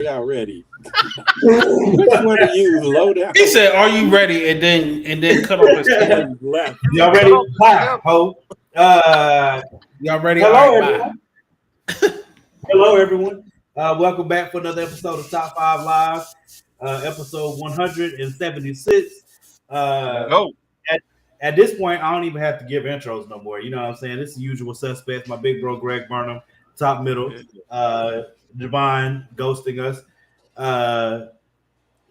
Y'all ready? Which one of you low down? He said, "Are you ready?" And then cut off his And left. Y'all ready? Hi, ho. Y'all ready? Hello, All right, everyone. Hello, everyone. Welcome back for another episode of Top 5 Live, episode 176. Go. At this point, I don't even have to give intros no more. You know what I'm saying? This is the usual suspects. My big bro, Greg Burnham, top middle. Javon ghosting us.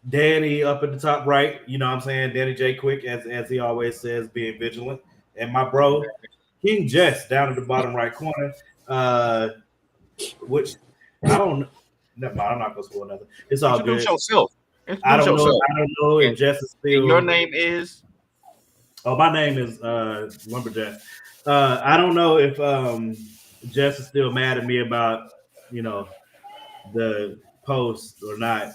Danny up at the top right. You know what I'm saying? Danny J. Quick, as he always says, being vigilant. And my bro, King Jess, down at the bottom right corner. Which I don't know. Never mind, I'm not going to spoil nothing. It's all good. Yourself. I don't know if Jess is still. Your name is? Oh, my name is Lumberjack. I don't know if Jess is still mad at me about, the post or not.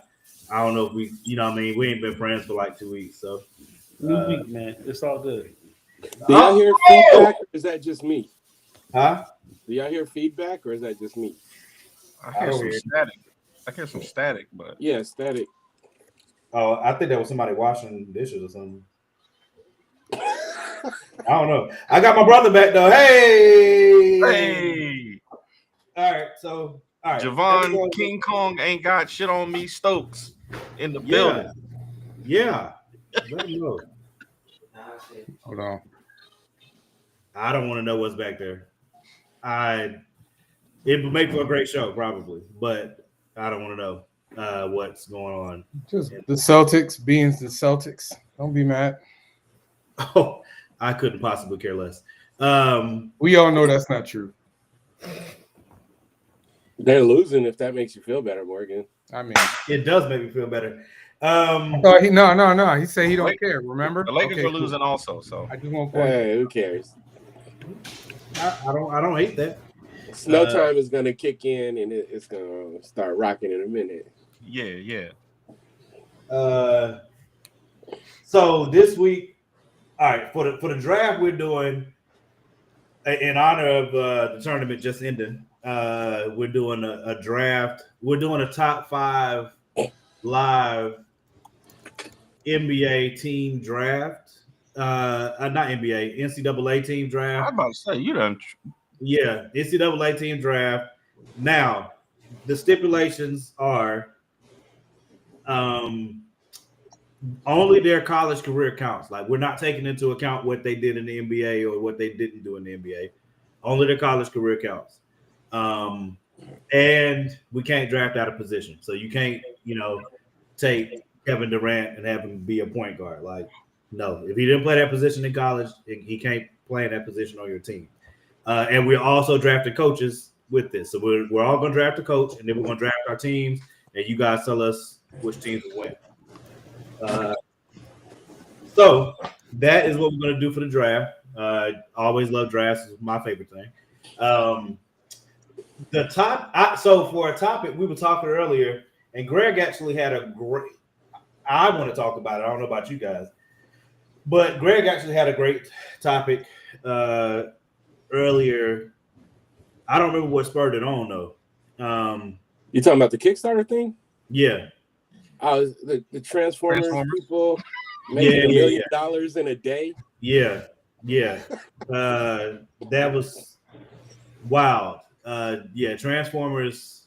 I don't know if we, we ain't been friends for like 2 weeks. So, New week, man. It's all good. Do y'all hear feedback, or is that just me? Huh? Do y'all hear feedback, or is that just me? I hear some static. I hear some static, but yeah, static. Oh, I think that was somebody washing dishes or something. I don't know. I got my brother back though. Hey. All right. So, all right. Javon King Kong ain't got shit on me. Stokes in the building. Yeah. Let me know. Hold on. I don't want to know what's back there. It would make for a great show, probably, but I don't want to know what's going on. Just the Celtics being the Celtics. Don't be mad. Oh, I couldn't possibly care less. We all know that's not true. They're losing. If that makes you feel better, Morgan. I mean, it does make me feel better. No. He said he don't care. Remember, the Lakers are losing also. So I just want hey, who cares? I don't hate that. Snow time is gonna kick in, and it's gonna start rocking in a minute. Yeah. So this week, all right, for the draft we're doing in honor of the tournament just ending. We're doing a draft. We're doing a top 5 live NBA team draft. Not NBA, NCAA team draft. I was about to say you done. Yeah, NCAA team draft. Now, the stipulations are only their college career counts. Like, we're not taking into account what they did in the NBA or what they didn't do in the NBA. Only their college career counts. And we can't draft out of position. So you can't, take Kevin Durant and have him be a point guard. Like, no. If he didn't play that position in college, he can't play in that position on your team. And we're also drafting coaches with this. So we're all going to draft a coach, and then we're going to draft our teams, and you guys tell us which teams will win. So that is what we're going to do for the draft. Always love drafts. It's my favorite thing. So for a topic, we were talking earlier, and Greg actually had a great – I want to talk about it. I don't know about you guys. But Greg actually had a great topic earlier. I don't remember what spurred it on, though. You talking about the Kickstarter thing? Yeah. The Transformers people making $1 million in a day? Yeah. That was wild. Transformers.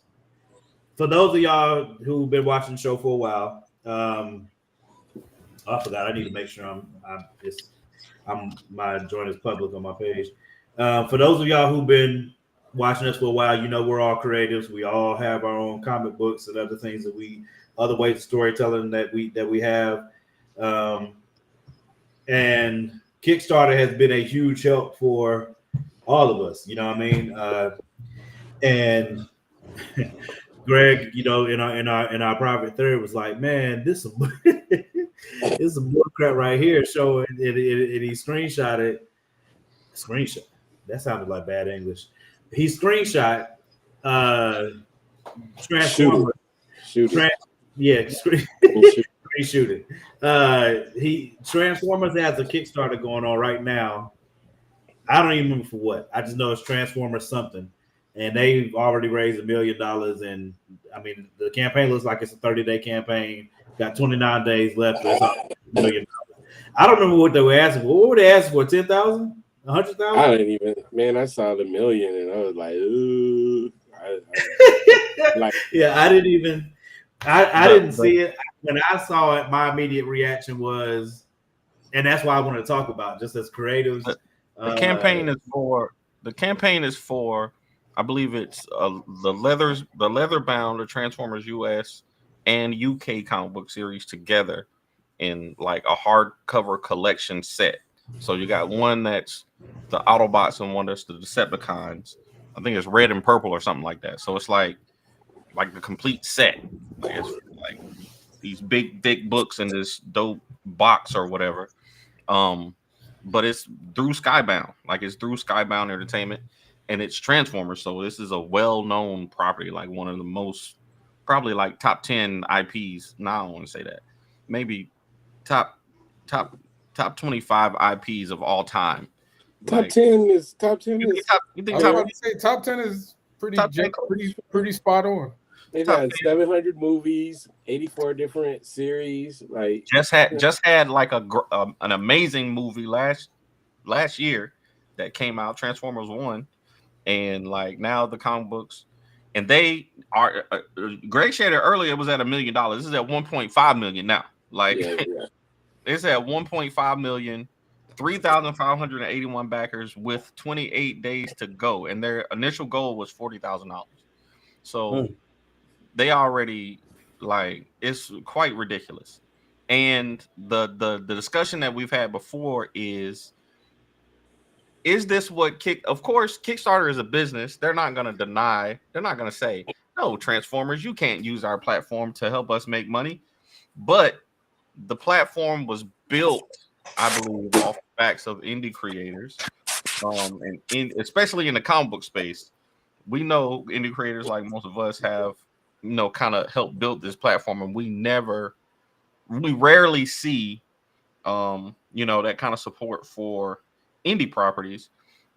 For those of y'all who've been watching the show for a while, I forgot. I need to make sure my joint is public on my page. For those of y'all who've been watching us for a while, we're all creatives. We all have our own comic books and other things other ways of storytelling that we have. And Kickstarter has been a huge help for all of us. You know what I mean? And Greg, in our private thread was like, man, this is some bull crap right here. Showing and he screenshot. That sounded like bad English. He screenshot Transformers. Shoot it. Transformers has a Kickstarter going on right now. I don't even remember for what. I just know it's Transformers something. and they've already raised $1 million. And I mean, the campaign looks like it's a 30-day campaign. Got 29 days left. But it's $1 million. I don't remember what they were asking for. What were they asking for? 10,000? 100,000? I didn't even. Man, I saw the million, and I was like, ooh. Like, yeah, I didn't even. I didn't see it. When I saw it, my immediate reaction was, and that's why I want to talk about just as creatives. The campaign is for. I believe it's the leather bound, the Transformers US and UK comic book series together in like a hardcover collection set. So you got one that's the Autobots and one that's the Decepticons. I think it's red and purple or something like that. So it's like the complete set. Like it's like these big thick books in this dope box or whatever. But it's through Skybound. Like it's through Skybound Entertainment, and it's Transformers. So this is a well-known property, like one of the most probably like top 10 IPs. Now I want to say that. Maybe top 25 IPs of all time. Top 10 is you think I would say top 10 is pretty spot on. They've had 700 movies, 84 different series. Like just had like an amazing movie last year that came out, Transformers 1, and like now the comic books, and they are Greg shared it earlier. It was at $1 million. This is at 1.5 million now. Like it's at 1.5 million. 3,581 backers with 28 days to go, and their initial goal was $40,000. So they already like it's quite ridiculous. And the discussion that we've had before is this what of course Kickstarter is a business. They're not going to deny. They're not going to say no, Transformers, you can't use our platform to help us make money. But the platform was built, I believe, off the backs of indie creators, and especially in the comic book space. We know indie creators, like most of us, have kind of helped build this platform, and we rarely see that kind of support for indie properties.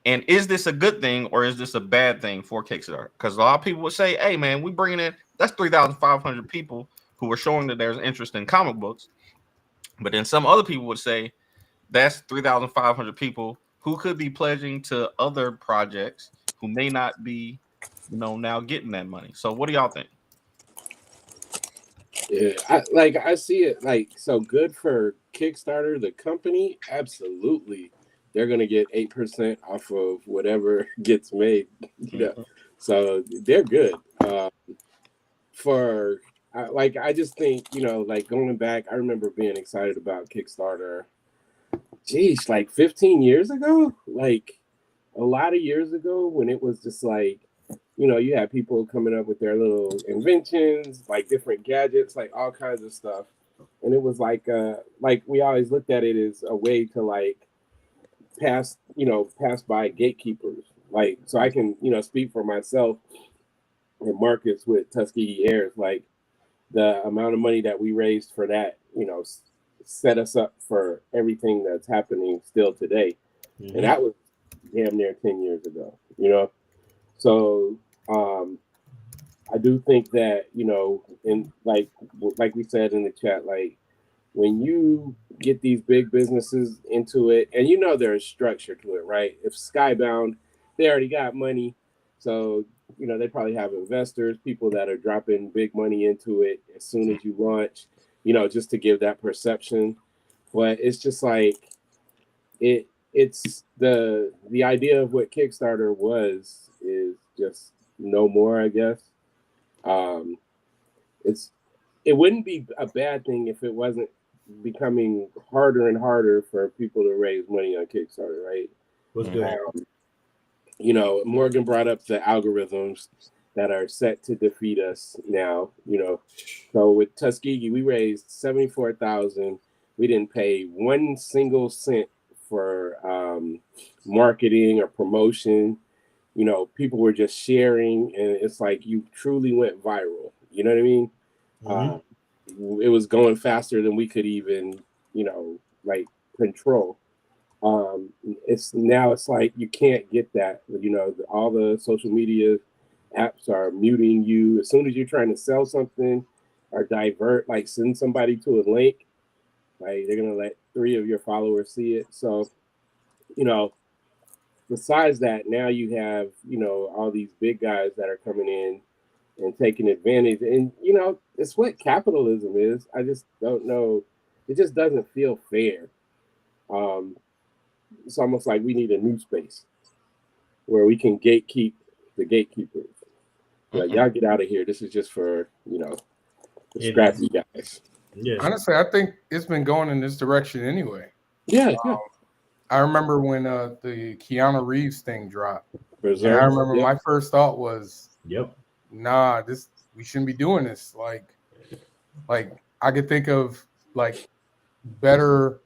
And is this a good thing or is this a bad thing for Kickstarter? Because a lot of people would say, hey man, we bringing in, that's 3,500 people who are showing that there's interest in comic books. But then some other people would say that's 3,500 people who could be pledging to other projects who may not be, now getting that money. So what do y'all think? Yeah, I see it like so good for Kickstarter, the company. Absolutely, they're gonna get 8% off of whatever gets made. So they're good. I just think like going back, I remember being excited about Kickstarter. Geez, like 15 years ago, like a lot of years ago, when it was just like. You had people coming up with their little inventions, like different gadgets, like all kinds of stuff. And it was like we always looked at it as a way to like pass by gatekeepers. Like, so I can, speak for myself and Marcus with Tuskegee Airs, like the amount of money that we raised for that, set us up for everything that's happening still today. Mm-hmm. And that was damn near 10 years ago, So I do think that, in like we said in the chat, like when you get these big businesses into it, and there's structure to it, right? If Skybound, they already got money. So, they probably have investors, people that are dropping big money into it as soon as you launch, just to give that perception. But it's just like it's the idea of what Kickstarter is just no more, I guess. It wouldn't be a bad thing if it wasn't becoming harder and harder for people to raise money on Kickstarter, right? What's good? Morgan brought up the algorithms that are set to defeat us now. So with Tuskegee, we raised $74,000. We didn't pay 1 single cent for marketing or promotion. People were just sharing, and it's like you truly went viral. You know what I mean? Mm-hmm. It was going faster than we could even, like control. It's like you can't get that. All the social media apps are muting you as soon as you're trying to sell something or divert, like send somebody to a link. Like they're gonna let 3 of your followers see it. So, you know, besides that, now you have, all these big guys that are coming in and taking advantage. And, it's what capitalism is. I just don't know. It just doesn't feel fair. Um, it's almost like we need a new space where we can gatekeep the gatekeepers. Like, y'all get out of here. This is just for, the scrappy guys. Yeah. Honestly, I think it's been going in this direction anyway. Yeah. I remember when the Keanu Reeves thing dropped. Berserk. And I remember my first thought was, Yep. nah, we shouldn't be doing this. Like I could think of like better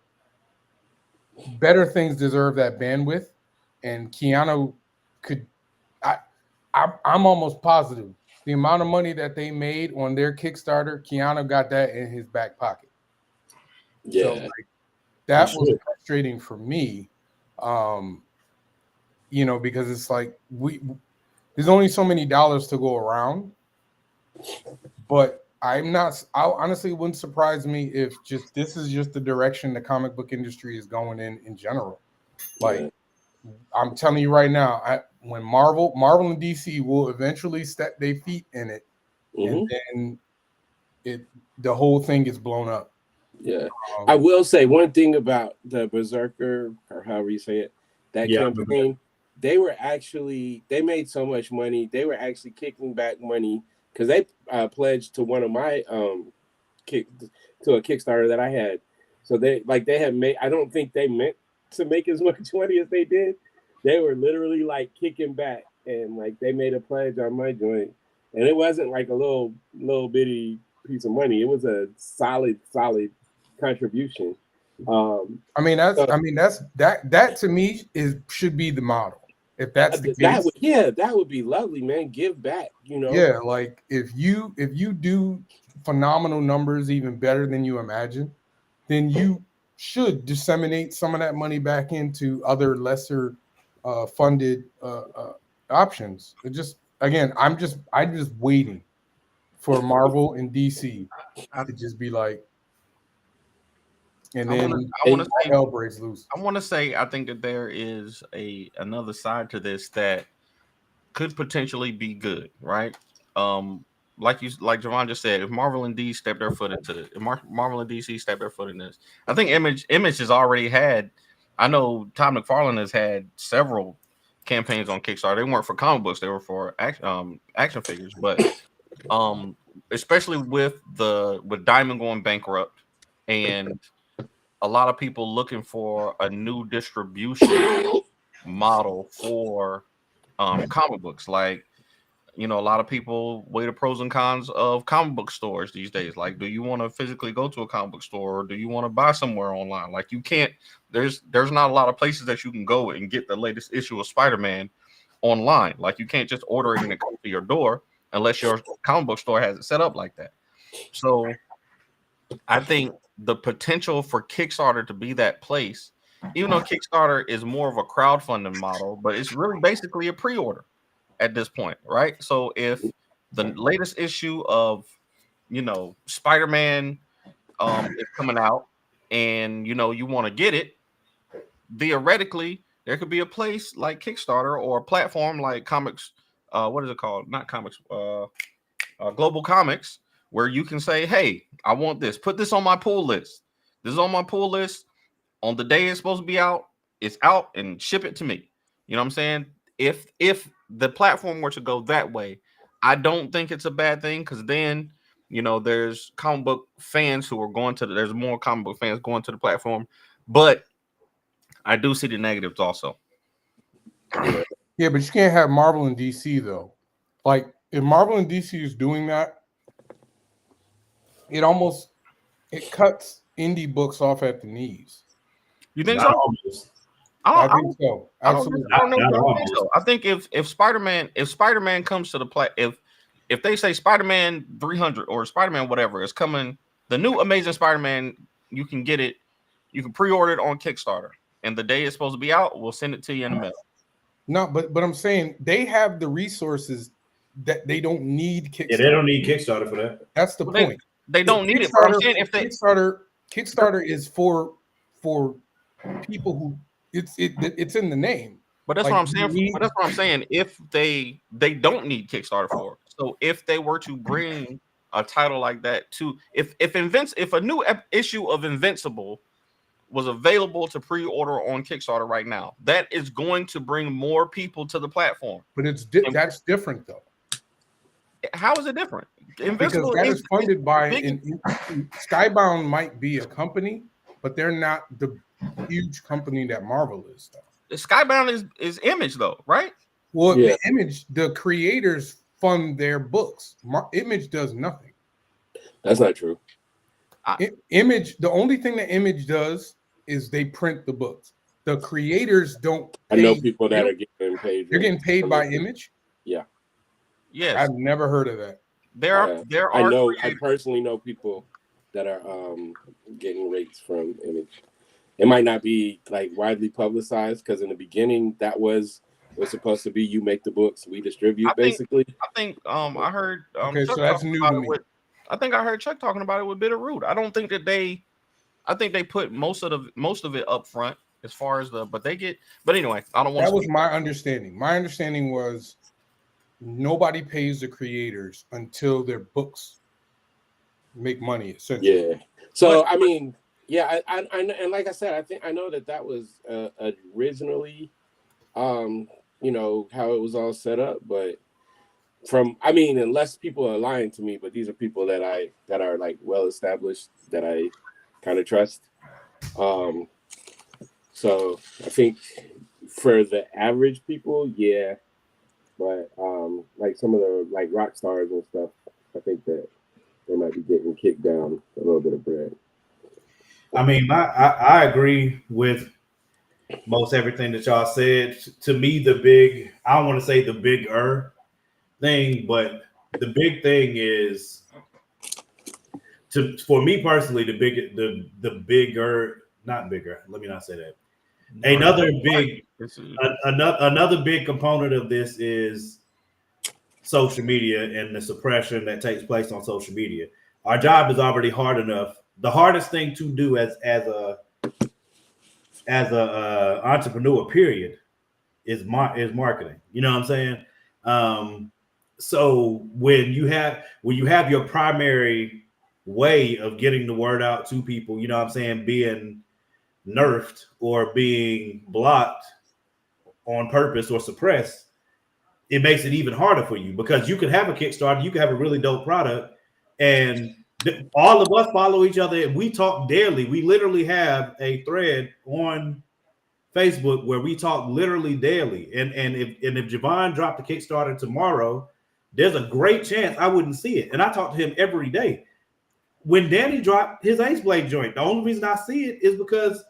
things deserve that bandwidth, and Keanu could. I'm almost positive the amount of money that they made on their Kickstarter, Keanu got that in his back pocket. Yeah. So that was frustrating for me, because it's like there's only so many dollars to go around. But I honestly wouldn't surprise me if this is just the direction the comic book industry is going in general. Like, I'm telling you right now, when Marvel and DC will eventually step their feet in it, and then the whole thing gets blown up. Yeah, I will say one thing about the Berserker, or however you say it, that campaign. They made so much money. They were actually kicking back money because they pledged to one of my to a Kickstarter that I had. So they had made. I don't think they meant to make as much money as they did. They were literally like kicking back, and like they made a pledge on my joint, and it wasn't like a little bitty piece of money. It was a solid contribution. That to me should be the model. If that's the case, that would be lovely, man. Give back, Yeah, like if you do phenomenal numbers, even better than you imagine, then you should disseminate some of that money back into other lesser funded options. It just I'm just waiting for Marvel and DC to just be like, and then hell breaks loose. I want to say I think that there is another side to this that could potentially be good, right? Like Javon just said, if Marvel and DC step their foot into it, if Marvel and DC step their foot in this, I think Image has already had. I know Todd McFarlane has had several campaigns on Kickstarter. They weren't for comic books; they were for action figures. But especially with Diamond going bankrupt and a lot of people looking for a new distribution model for comic books, like, a lot of people weigh the pros and cons of comic book stores these days. Like, do you want to physically go to a comic book store, or do you want to buy somewhere online? Like, you can't. There's not a lot of places that you can go and get the latest issue of Spider-Man online. Like, you can't just order it and it comes to your door unless your comic book store has it set up like that. So I think the potential for Kickstarter to be that place, even though Kickstarter is more of a crowdfunding model, but it's really basically a pre-order at this point, right? So if the latest issue of, Spider-Man is coming out and, you want to get it, theoretically, there could be a place like Kickstarter or a platform like Comics, what is it called? Not Comics, Global Comics, where you can say, hey, I want this. Put this on my pull list. This is on my pull list. On the day it's supposed to be out, it's out, and ship it to me. You know what I'm saying? If the platform were to go that way, I don't think it's a bad thing, because then, there's comic book fans who are going to there's more comic book fans going to the platform. But I do see the negatives also. Yeah, but you can't have Marvel and DC though. Like, if Marvel and DC is doing that, it cuts indie books off at the knees. You think so? I think so. Absolutely. I think if Spider-Man comes to the if they say Spider-Man 300 or Spider-Man whatever is coming, the new Amazing Spider-Man, you can get it, you can pre-order it on Kickstarter, and the day it's supposed to be out, we'll send it to you in the mail. No, but I'm saying they have the resources that they don't need Kickstarter. Yeah, they don't need Kickstarter for that. That's the point. They don't need it. But I'm saying if they Kickstarter is for people who it's in the name. But that's what I'm saying. But that's what I'm saying. If they don't need Kickstarter for it. So if they were to bring a title like that to if a new issue of Invincible was available to pre-order on Kickstarter right now, that is going to bring more people to the platform. But that's different though. How is it different? Invincible because that is funded by Skybound might be a company, but they're not the huge company that Marvel is though. Skybound is Image though, right? Well, yeah. The creators fund their books. Image does nothing. That's not true. Image, the only thing that Image does is they print the books. The creators don't. I know people that are getting paid. You're getting paid by Image? Yeah. Yes. I've never heard of that. There are. I personally know people that are getting rates from Image. It might not be like widely publicized because in the beginning that was supposed to be you make the books, we distribute basically. I think I heard okay, Chuck so that's new to me. I think I heard Chuck talking about it with Bitterroot. I don't think that I think they put most of it up front as far as but anyway, I don't want that was my understanding. My understanding was nobody pays the creators until their books make money, essentially. Yeah. So I mean, yeah, I and like I said, I know that was originally, you know, how it was all set up, but unless people are lying to me, but these are people that are like well established that I kind of trust. So I think for the average people, yeah, but like some of the like rock stars and stuff, I think that they might be getting kicked down a little bit of bread. I mean, I agree with most everything that y'all said. To me, I don't want to say the bigger thing, but the big thing is for me personally, the bigger, not bigger. Let me not say that. Another big component of this is social media and the suppression that takes place on social media. Our job is already hard enough. The hardest thing to do as a entrepreneur, period, is marketing. You know what I'm saying? So when you have your primary way of getting the word out to people, you know what I'm saying, being nerfed or being blocked on purpose or suppressed, it makes it even harder for you because you could have a Kickstarter, you could have a really dope product, and all of us follow each other and we talk daily. We literally have a thread on Facebook where we talk literally daily. And if Javon dropped the Kickstarter tomorrow, there's a great chance I wouldn't see it. And I talk to him every day. When Danny dropped his Ace Blade joint, the only reason I see it is because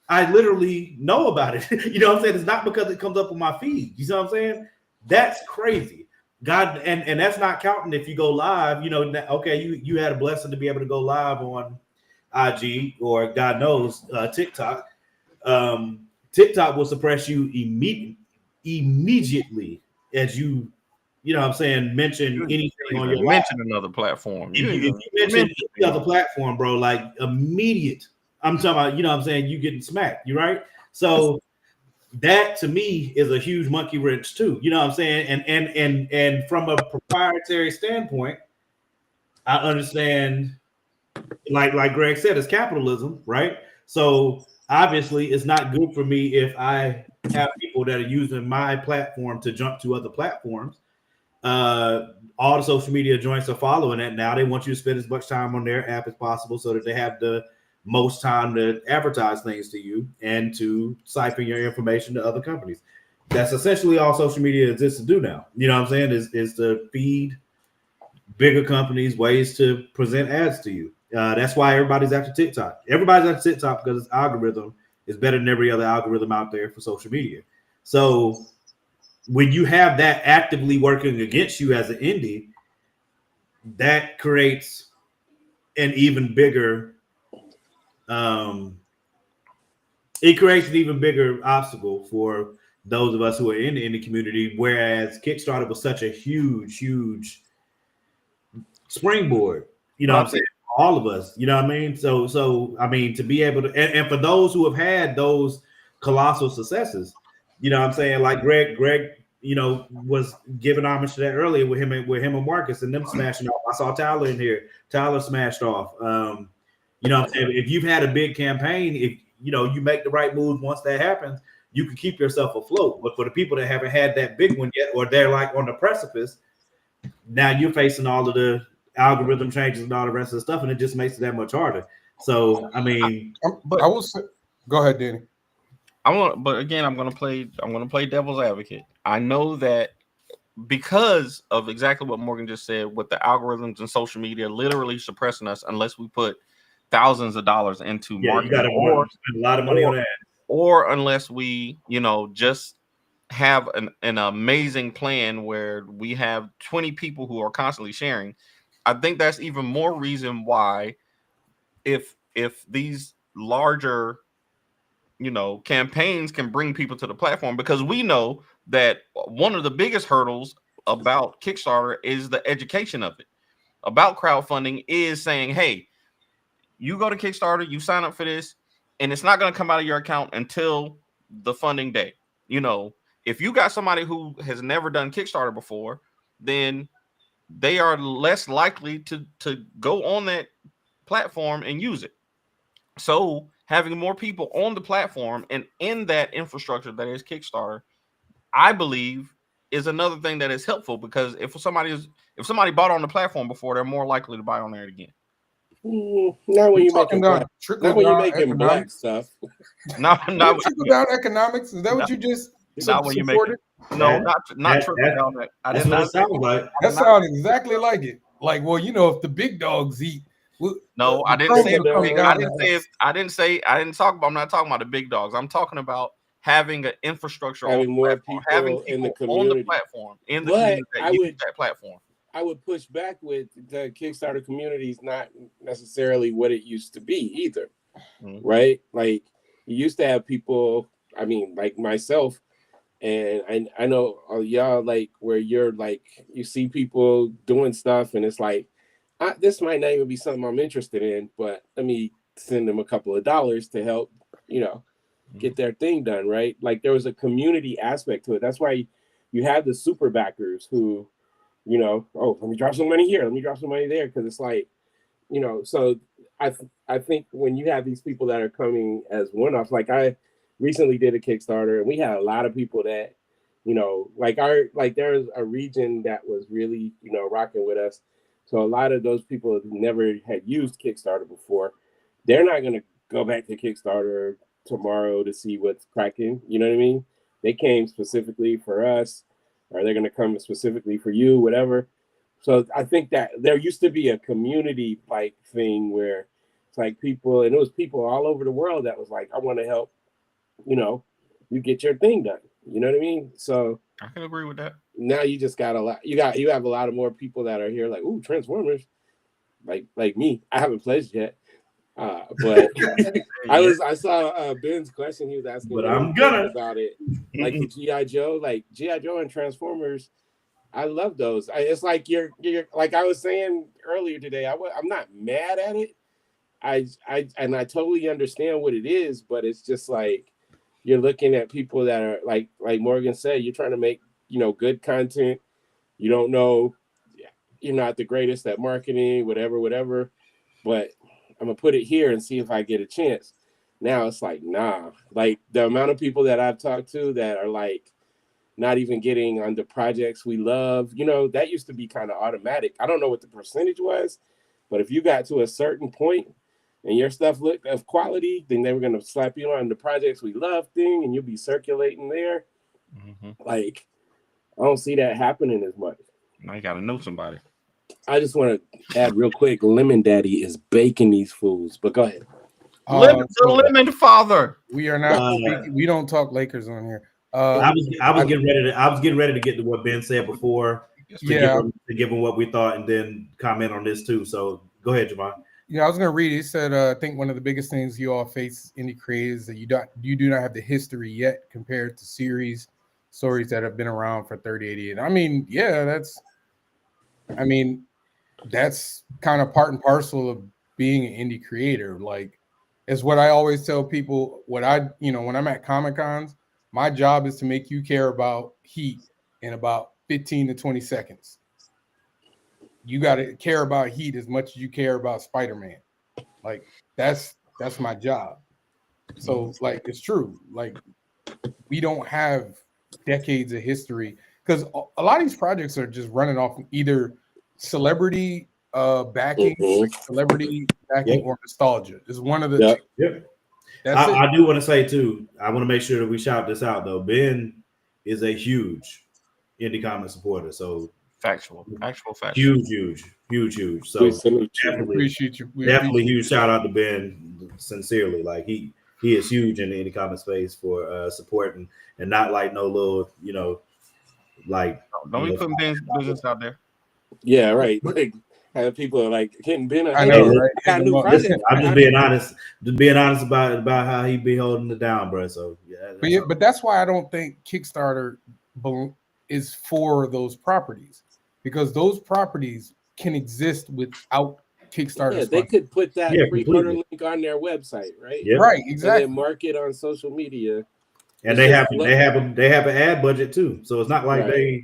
I literally know about it. You know what I'm saying? It's not because it comes up on my feed. You know what I'm saying? That's crazy. God, and that's not counting if you go live, you know, okay, you had a blessing to be able to go live on IG or God knows, TikTok. TikTok will suppress you immediately as you know what I'm saying, mention anything on your mention another platform. If you mention any other platform, bro, like immediate, I'm talking about, you know what I'm saying, you getting smacked, you right? So that to me is a huge monkey wrench too. You know what I'm saying? And from a proprietary standpoint, I understand, like Greg said, it's capitalism, right? So obviously it's not good for me if I have people that are using my platform to jump to other platforms. All the social media joints are following it now. They want you to spend as much time on their app as possible so that they have the most time to advertise things to you and to siphon your information to other companies. That's essentially all social media exists to do now. You know what I'm saying? Is to feed bigger companies ways to present ads to you. That's why everybody's after TikTok. Everybody's after TikTok because its algorithm is better than every other algorithm out there for social media. So when you have that actively working against you as an indie, that creates an even bigger it creates an even bigger obstacle for those of us who are in the community, whereas Kickstarter was such a huge springboard, you know But I what I'm saying, for all of us, you know what I mean? So I mean, to be able to, and for those who have had those colossal successes, you know what I'm saying, like Greg, you know, was giving homage to that earlier with him and Marcus and them smashing off. I saw Tyler in here. Tyler smashed off. You know what I'm saying? If you've had a big campaign, if you know you make the right moves once that happens, you can keep yourself afloat. But for the people that haven't had that big one yet, or they're like on the precipice, now you're facing all of the algorithm changes and all the rest of the stuff, and it just makes it that much harder. So I mean, but I will say, go ahead, Danny. But again, I'm gonna play devil's advocate. I know that because of exactly what Morgan just said, with the algorithms and social media literally suppressing us unless we put thousands of dollars into yeah, you got marketing, to spend a lot of money on that, or unless we, you know, just have an amazing plan where we have 20 people who are constantly sharing. I think that's even more reason why, if these larger, you know, campaigns can bring people to the platform, because we know that one of the biggest hurdles about Kickstarter is the education of it. About crowdfunding is saying, hey, you go to Kickstarter, you sign up for this, and it's not going to come out of your account until the funding day. You know, if you got somebody who has never done Kickstarter before, then they are less likely to go on that platform and use it. So having more people on the platform and in that infrastructure that is Kickstarter, I believe, is another thing that is helpful, because if somebody bought on the platform before, they're more likely to buy on there again. Not when you're making black, not when you're making black stuff. Not trickle down economics. Is that what you just not when you make it? No, not trickle down. That's what it sounds like. That sounds exactly like it. Like, well, you know, if the big dogs eat. No, I didn't say. I didn't talk about. I'm not talking about the big dogs. I'm talking about having an infrastructure, having on more platform, people, having people in the community on the platform, in the community that use that platform. I would push back with the Kickstarter community is not necessarily what it used to be either, right? Like, you used to have people, I mean, like myself, and I know y'all, like, where you're like, you see people doing stuff and it's like, this might not even be something I'm interested in, but let me send them a couple of dollars to help, you know, get their thing done, right? Like, there was a community aspect to it. That's why you have the super backers who, you know, oh, let me drop some money here, let me drop some money there, because it's like, you know, so I think when you have these people that are coming as one-offs, like I recently did a Kickstarter and we had a lot of people that, you know, like there's a region that was really, you know, rocking with us. So a lot of those people who never had used Kickstarter before, they're not going to go back to Kickstarter tomorrow to see what's cracking. You know what I mean? They came specifically for us, or they're going to come specifically for you, whatever. So I think that there used to be a community like thing where it's like people, and it was people all over the world that was like, I want to help, you know, you get your thing done. You know what I mean? So I can agree with that. Now you just got a lot. You have a lot of more people that are here like, ooh, Transformers, like me. I haven't pledged yet, but I saw Ben's question. He was asking, but I'm gonna about it, like the GI Joe, and Transformers. I love those. It's like you're like I was saying earlier today. I'm not mad at it. I totally understand what it is, but it's just like you're looking at people that are like Morgan said, you're trying to make, you know, good content. You don't know, you're not the greatest at marketing, whatever, but I'm gonna put it here and see if I get a chance. Now it's like, nah, like the amount of people that I've talked to that are like not even getting on the projects we love, you know, that used to be kind of automatic. I don't know what the percentage was, but if you got to a certain point and your stuff looked of quality, then they were going to slap you on the projects we love thing, and you'll be circulating there. Like, I don't see that happening as much. Now you got to know somebody. I just want to add real quick, Lemon Daddy is baking these fools, but go ahead. Lemon Father. We are not. We don't talk Lakers on here. I was getting ready to get to what Ben said before. To give him what we thought, and then comment on this too. So go ahead, Javon. Yeah, I was going to read it. He said, I think one of the biggest things you all face indie creators is that you do not have the history yet compared to series stories that have been around for 30, 80 years. I mean, yeah, that's kind of part and parcel of being an indie creator. Like, it's what I always tell people. When I'm at Comic Cons, my job is to make you care about Heat in about 15 to 20 seconds. You got to care about Heat as much as you care about Spider-Man. Like, that's my job. So, like, it's true. Like, we don't have decades of history because a lot of these projects are just running off either celebrity backing, or nostalgia. Is one of the two. Yep. That's it. I do want to say too, I want to make sure that we shout this out though. Ben is a huge indie comic supporter. So Factual. Huge. So Appreciate you. Definitely huge shout out to Ben, sincerely. Like he is huge in the indie comic space for supporting and not like no little, like don't be putting Ben's business out there. Yeah, right. Like have people like hitting Ben. I know, right? Got a new project. I'm just being honest. Just being honest about how he be holding it down, bro. So but that's why I don't think Kickstarter is for those properties, because those properties can exist without Kickstarter. Yeah, they could put that pre-order link on their website, right? Yep. Right, exactly. And then market on social media. And they have an ad budget too, so it's not like they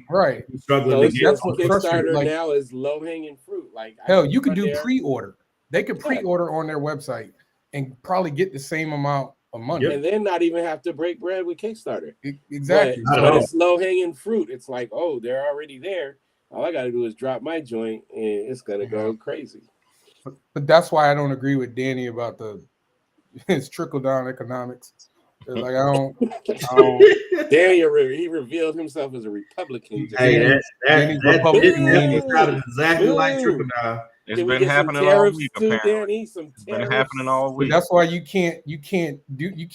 struggling to get. That's what Kickstarter now is low-hanging fruit. Like hell, you could do pre-order. They could pre-order on their website and probably get the same amount of money, and then not even have to break bread with Kickstarter. Exactly. But it's low-hanging fruit. It's like, oh, they're already there. All I got to do is drop my joint, and it's gonna go crazy. But that's why I don't agree with Danny about his trickle-down economics. Like I don't. Daniel, he revealed himself as a Republican. Hey, that sounded exactly like trickle down. It's been happening all week. Danny, it's been happening all week. But that's why you can't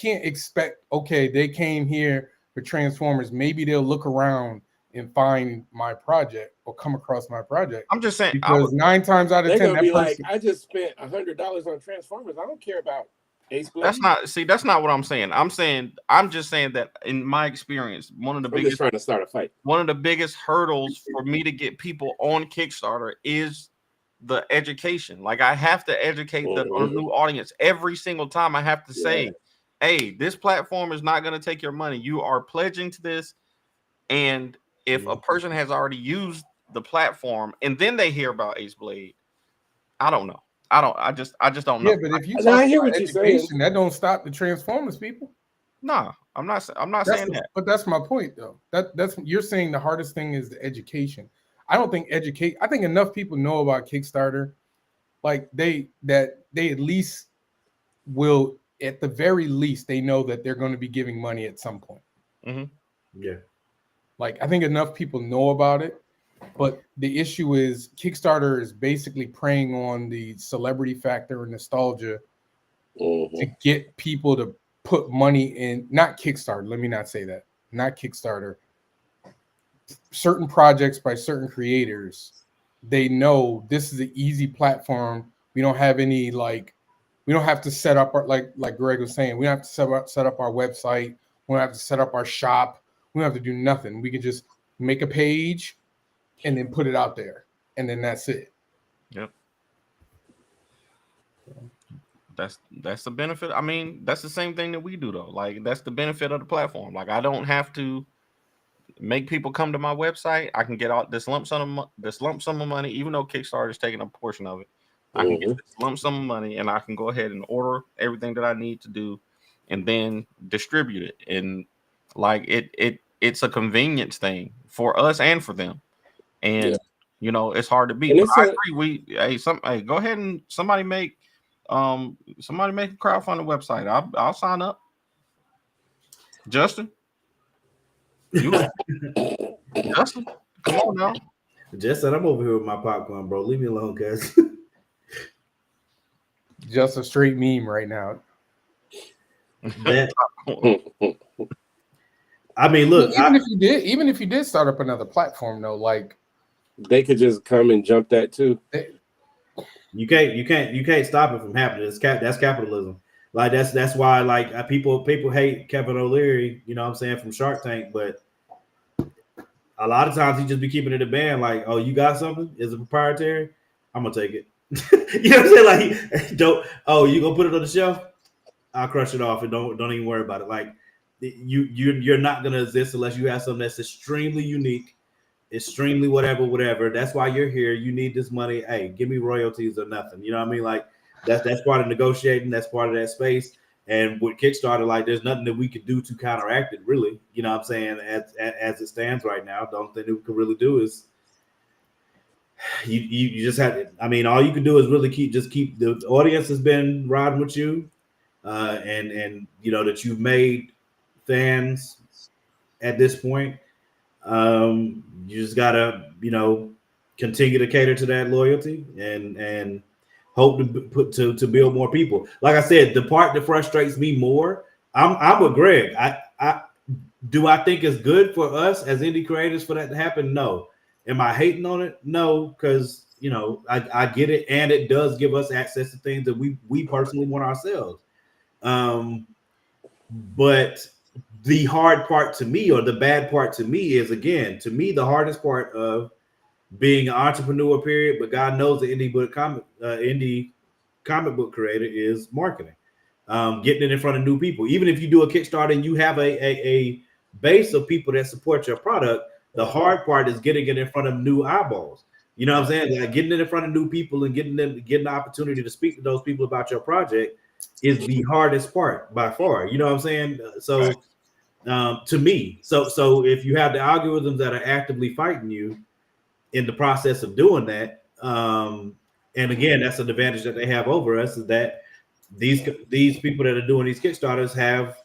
expect. Okay, they came here for Transformers. Maybe they'll look around and find my project or come across my project. I'm just saying, because 9 times out of 10, that person, like, I just spent $100 on Transformers. I don't care about. That's not what I'm saying. I'm just saying that in my experience, one of the biggest trying to start a fight. One of the biggest hurdles for me to get people on Kickstarter is the education. Like I have to educate the new audience every single time. I have to say, hey, this platform is not going to take your money. You are pledging to this. And if a person has already used the platform and then they hear about Ace Blade, I don't know. I just don't know. Yeah, but if you talk about education, that don't stop the Transformers people. No, I'm not saying that. But that's my point, though. That's you're saying the hardest thing is the education. I don't think I think enough people know about Kickstarter, like they at least will, at the very least, they know that they're going to be giving money at some point. Mm-hmm. Yeah. Like I think enough people know about it. But the issue is Kickstarter is basically preying on the celebrity factor and nostalgia to get people to put money in. Not Kickstarter. Let me not say that. Not Kickstarter. Certain projects by certain creators, they know this is an easy platform. We don't have any we don't have to set up our like Greg was saying. We don't have to set up our website. We don't have to set up our shop. We don't have to do nothing. We can just make a page and then put it out there, and then that's it. Yep. That's the benefit. I mean, that's the same thing that we do though. Like that's the benefit of the platform. Like I don't have to make people come to my website. I can get out this lump sum of money, even though Kickstarter is taking a portion of it. I can get this lump sum of money, and I can go ahead and order everything that I need to do, and then distribute it. And like it's a convenience thing for us and for them. And it's hard to beat. But I agree. Go ahead and somebody make a crowdfunding website. I'll sign up. Justin, Justin, come on now. Justin, I'm over here with my popcorn, bro. Leave me alone, cuz. Just a straight meme right now. I mean, look. Even if you did start up another platform, though, like. They could just come and jump that too. You can't stop it from happening. That's capitalism. Like that's why like people hate Kevin O'Leary, you know what I'm saying, from Shark Tank, but a lot of times he just be keeping it a band. Like, oh, you got something? Is it proprietary? I'm gonna take it. You know what I'm saying? Like, don't. Oh, you gonna put it on the shelf? I'll crush it off and don't even worry about it. Like, you're not gonna exist unless you have something that's extremely unique, extremely whatever. That's why you're here. You need this money. Hey, give me royalties or nothing. You know what I mean? Like, that's part of negotiating. That's part of that space. And with Kickstarter, like, there's nothing that we could do to counteract it, really. You know what I'm saying? As it stands right now, the only thing that we can really do is you just have to. I mean, all you can do is really keep the audience has been riding with you, and you know that you've made fans at this point. You just gotta, you know, continue to cater to that loyalty and hope to build more people. Like I said, the part that frustrates me more, I'm with Greg. I think it's good for us as indie creators for that to happen? No. Am I hating on it? No, because you know I get it, and it does give us access to things that we personally want ourselves. But the hard part to me, or the bad part to me, is again, to me, the hardest part of being an entrepreneur, period, but God knows the indie comic book creator is marketing, getting it in front of new people. Even if you do a Kickstarter and you have a base of people that support your product, the hard part is getting it in front of new eyeballs. You know what I'm saying? Like, getting it in front of new people and getting the opportunity to speak to those people about your project is the hardest part by far. You know what I'm saying? So to me, so if you have the algorithms that are actively fighting you in the process of doing that, and again, that's an advantage that they have over us, is that these people that are doing these Kickstarters have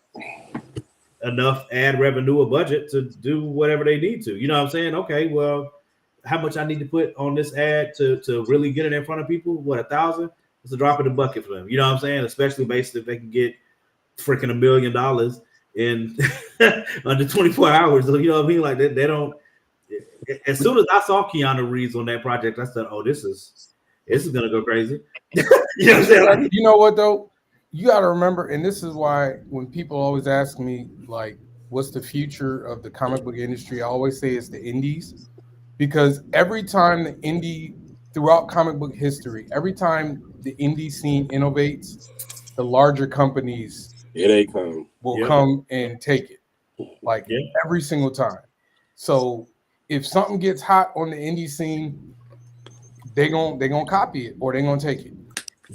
enough ad revenue or budget to do whatever they need to. You know what I'm saying? Okay, well, how much I need to put on this ad to really get it in front of people? What, 1,000? It's a drop in the bucket for them. You know what I'm saying? Especially basically if they can get freaking $1 million in under 24 hours. You know what I mean? Like, they don't. As soon as I saw Keanu Reeves on that project, I said, "Oh, this is gonna go crazy." You know what I'm saying? Like, you know what though? You got to remember, and this is why when people always ask me, like, what's the future of the comic book industry, I always say it's the indies, because every time throughout comic book history, every time the indie scene innovates, the larger companies will come and take it, like every single time. So if something gets hot on the indie scene, they're gonna copy it or they're gonna take it.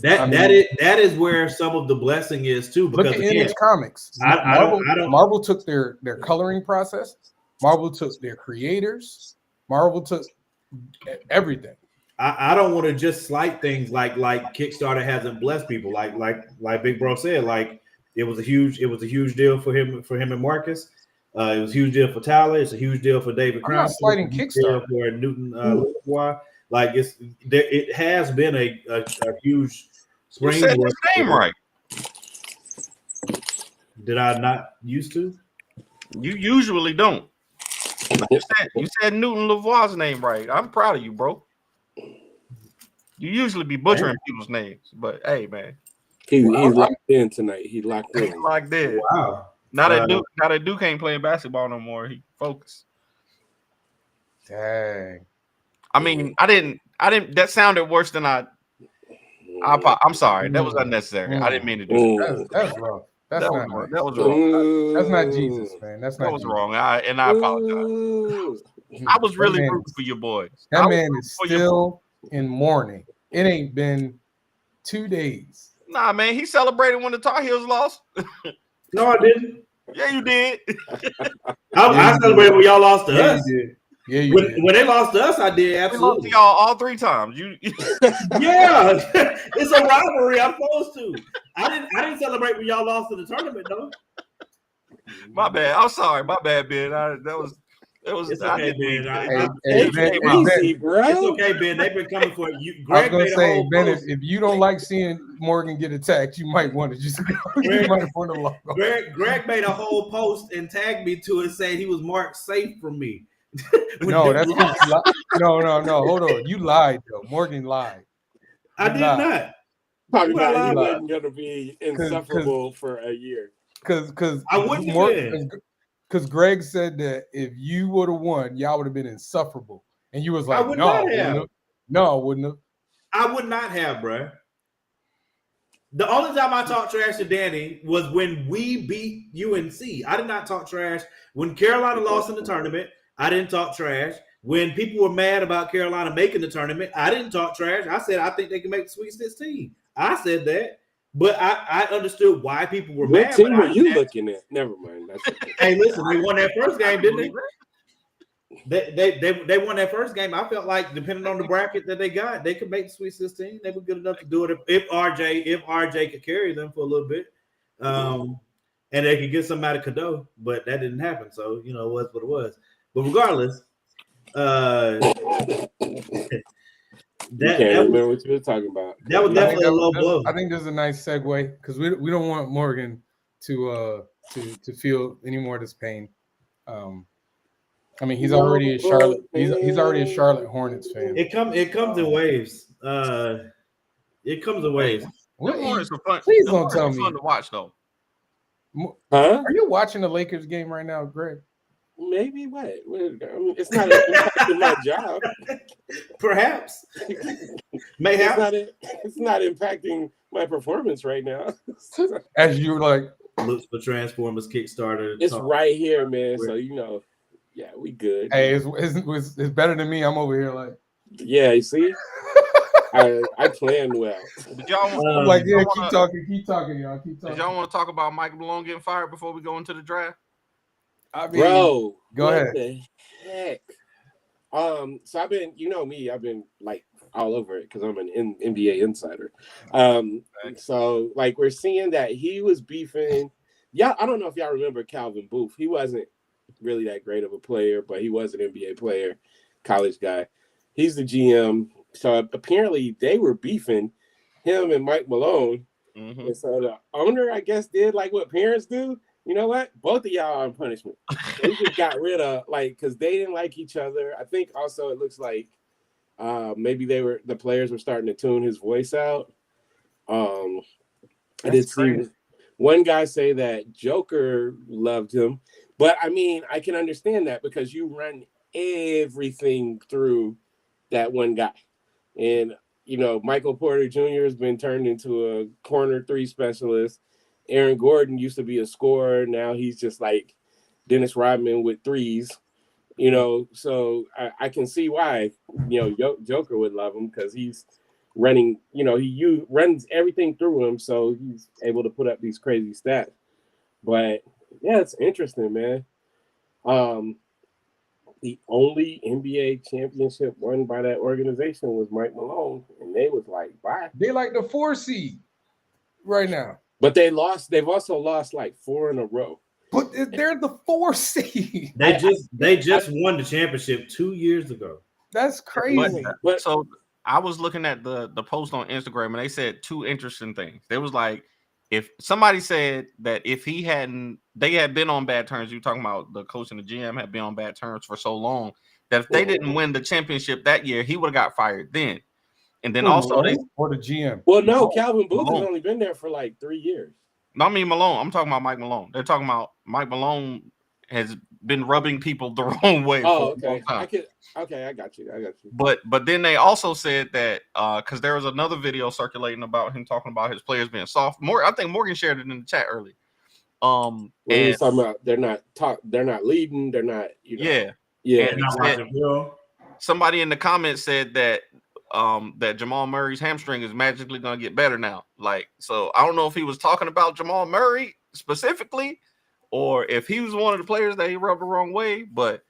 That is where some of the blessing is too. Because look at Image Comics. Marvel took their coloring process. Marvel took their creators. Marvel took everything. I don't want to just slight things like Kickstarter hasn't blessed people. Like Big Bro said, like it was a huge deal for him and Marcus. It was a huge deal for Tyler. It's a huge deal for David Crown. I'm not slighting Kickstarter. For Newton Lavoie. Like it has been a huge spring. You said his name right. Did I not used to? You usually don't. You said Newton Lavoie's name right. I'm proud of you, bro. You usually be butchering people's names, but hey, man, he's locked in tonight. He's locked in. Locked in. Wow. Now that Duke ain't playing basketball no more, he focused. Dang. I mean, I didn't. That sounded worse than I'm sorry. That was unnecessary. I didn't mean to do that. That's rough. That was wrong. That's not Jesus, man. That was wrong. I apologize. I was really rooting for your boys. That man is still in mourning. It ain't been 2 days. Nah, man, he celebrated when the Tar Heels lost. No, I didn't. Yeah, you did. I celebrated when y'all lost to us. You did. Yeah, you did. When they lost to us, I did. Absolutely. We lost to y'all all 3 times. Yeah, it's a rivalry. I'm supposed to. I didn't celebrate when y'all lost to the tournament, though. My bad. I'm sorry. My bad, Ben. It's okay, Ben. It's okay, Ben. They've been coming for you. Greg I was gonna say, Ben, if you don't like seeing Morgan get attacked, you might want to just Greg made a whole post and tagged me to it, saying he was marked safe from me. No, that's no. Hold on, you lied though. Morgan lied. I did not. Talking about he wasn't gonna be insufferable for a year. Because I wouldn't. because Greg said that if you would have won, y'all would have been insufferable. And you was I like, would no, I not wouldn't have. have. No, I wouldn't have. I would not have, bro. The only time I talked trash to Danny was when we beat UNC. I did not talk trash when Carolina lost in the tournament. I didn't talk trash when people were mad about Carolina making the tournament. I didn't talk trash. I said I think they can make the Sweet 16. I said that, but I understood why people were What mad. team were you looking at? Never mind. That's okay. Hey, listen, they won that first game, didn't they? They won that first game. I felt like depending on the bracket that they got, they could make the Sweet 16. They were good enough to do it if RJ could carry them for a little bit, and they could get somebody Cadeau, but that didn't happen. So it was what it was. But regardless, You can't that remember what you were talking about. was definitely a low blow. I think this is a nice segue because we don't want Morgan to feel any more of this pain. I mean, he's already a Charlotte. He's already a Charlotte Hornets fan. It comes in waves. It comes in waves. The Hornets are fun. Please The don't Hornets tell are me. fun to watch though. Huh? Are you watching the Lakers game right now, Greg? Maybe what? I mean, it's not impacting my job. Perhaps. Mayhaps. It's not impacting my performance right now. As you like, Looks for Transformers Kickstarter. It's right here, man. So yeah, we good. hey, it's better than me. I'm over here like, yeah, you see, I planned well. Did y'all I'm like, yeah, keep talking, y'all. Keep talking. Did y'all want to talk about Mike Malone getting fired before we go into the draft? I mean, Bro, go ahead. What the heck? So I've been, me, I've been like all over it because I'm an NBA insider. So like we're seeing that he was beefing. Yeah, I don't know if y'all remember Calvin Booth. He wasn't really that great of a player, but he was an NBA player, college guy. He's the GM. So apparently they were beefing, him and Mike Malone. Mm-hmm. And so the owner, I guess, did like what parents do. You know what? Both of y'all are on punishment. They just got rid of because they didn't like each other. I think also it looks like maybe the players were starting to tune his voice out. I did see one guy say that Joker loved him, but I mean I can understand that because you run everything through that one guy, and Michael Porter Jr. has been turned into a corner 3 specialist. Aaron Gordon used to be a scorer. Now he's just like Dennis Rodman with threes, so I can see why, Joker would love him because he's running, he runs everything through him. So he's able to put up these crazy stats. But yeah, it's interesting, man. The only NBA championship won by that organization was Mike Malone. And they was like, bye. They like the 4 seed right now. But they lost. They've also lost like 4 in a row. But they're the 4 seed. They just won the championship 2 years ago. That's crazy. But so I was looking at the post on Instagram and they said 2 interesting things. They was like, if somebody said that if they had been on bad terms, you talking about the coach and the GM had been on bad terms for so long that if they didn't win the championship that year, he would have got fired then. And then also or the GM. Well, no, Calvin Booth has only been there for like 3 years. No, I mean Malone. I'm talking about Mike Malone. They're talking about Mike Malone has been rubbing people the wrong way. Oh, okay. I got you. But then they also said that because there was another video circulating about him talking about his players being soft. I think Morgan shared it in the chat early. And he's talking about they're not leading, they're not, Yeah. And somebody in the comments said that that Jamal Murray's hamstring is magically going to get better now. Like, so I don't know if he was talking about Jamal Murray specifically, or if he was one of the players that he rubbed the wrong way. But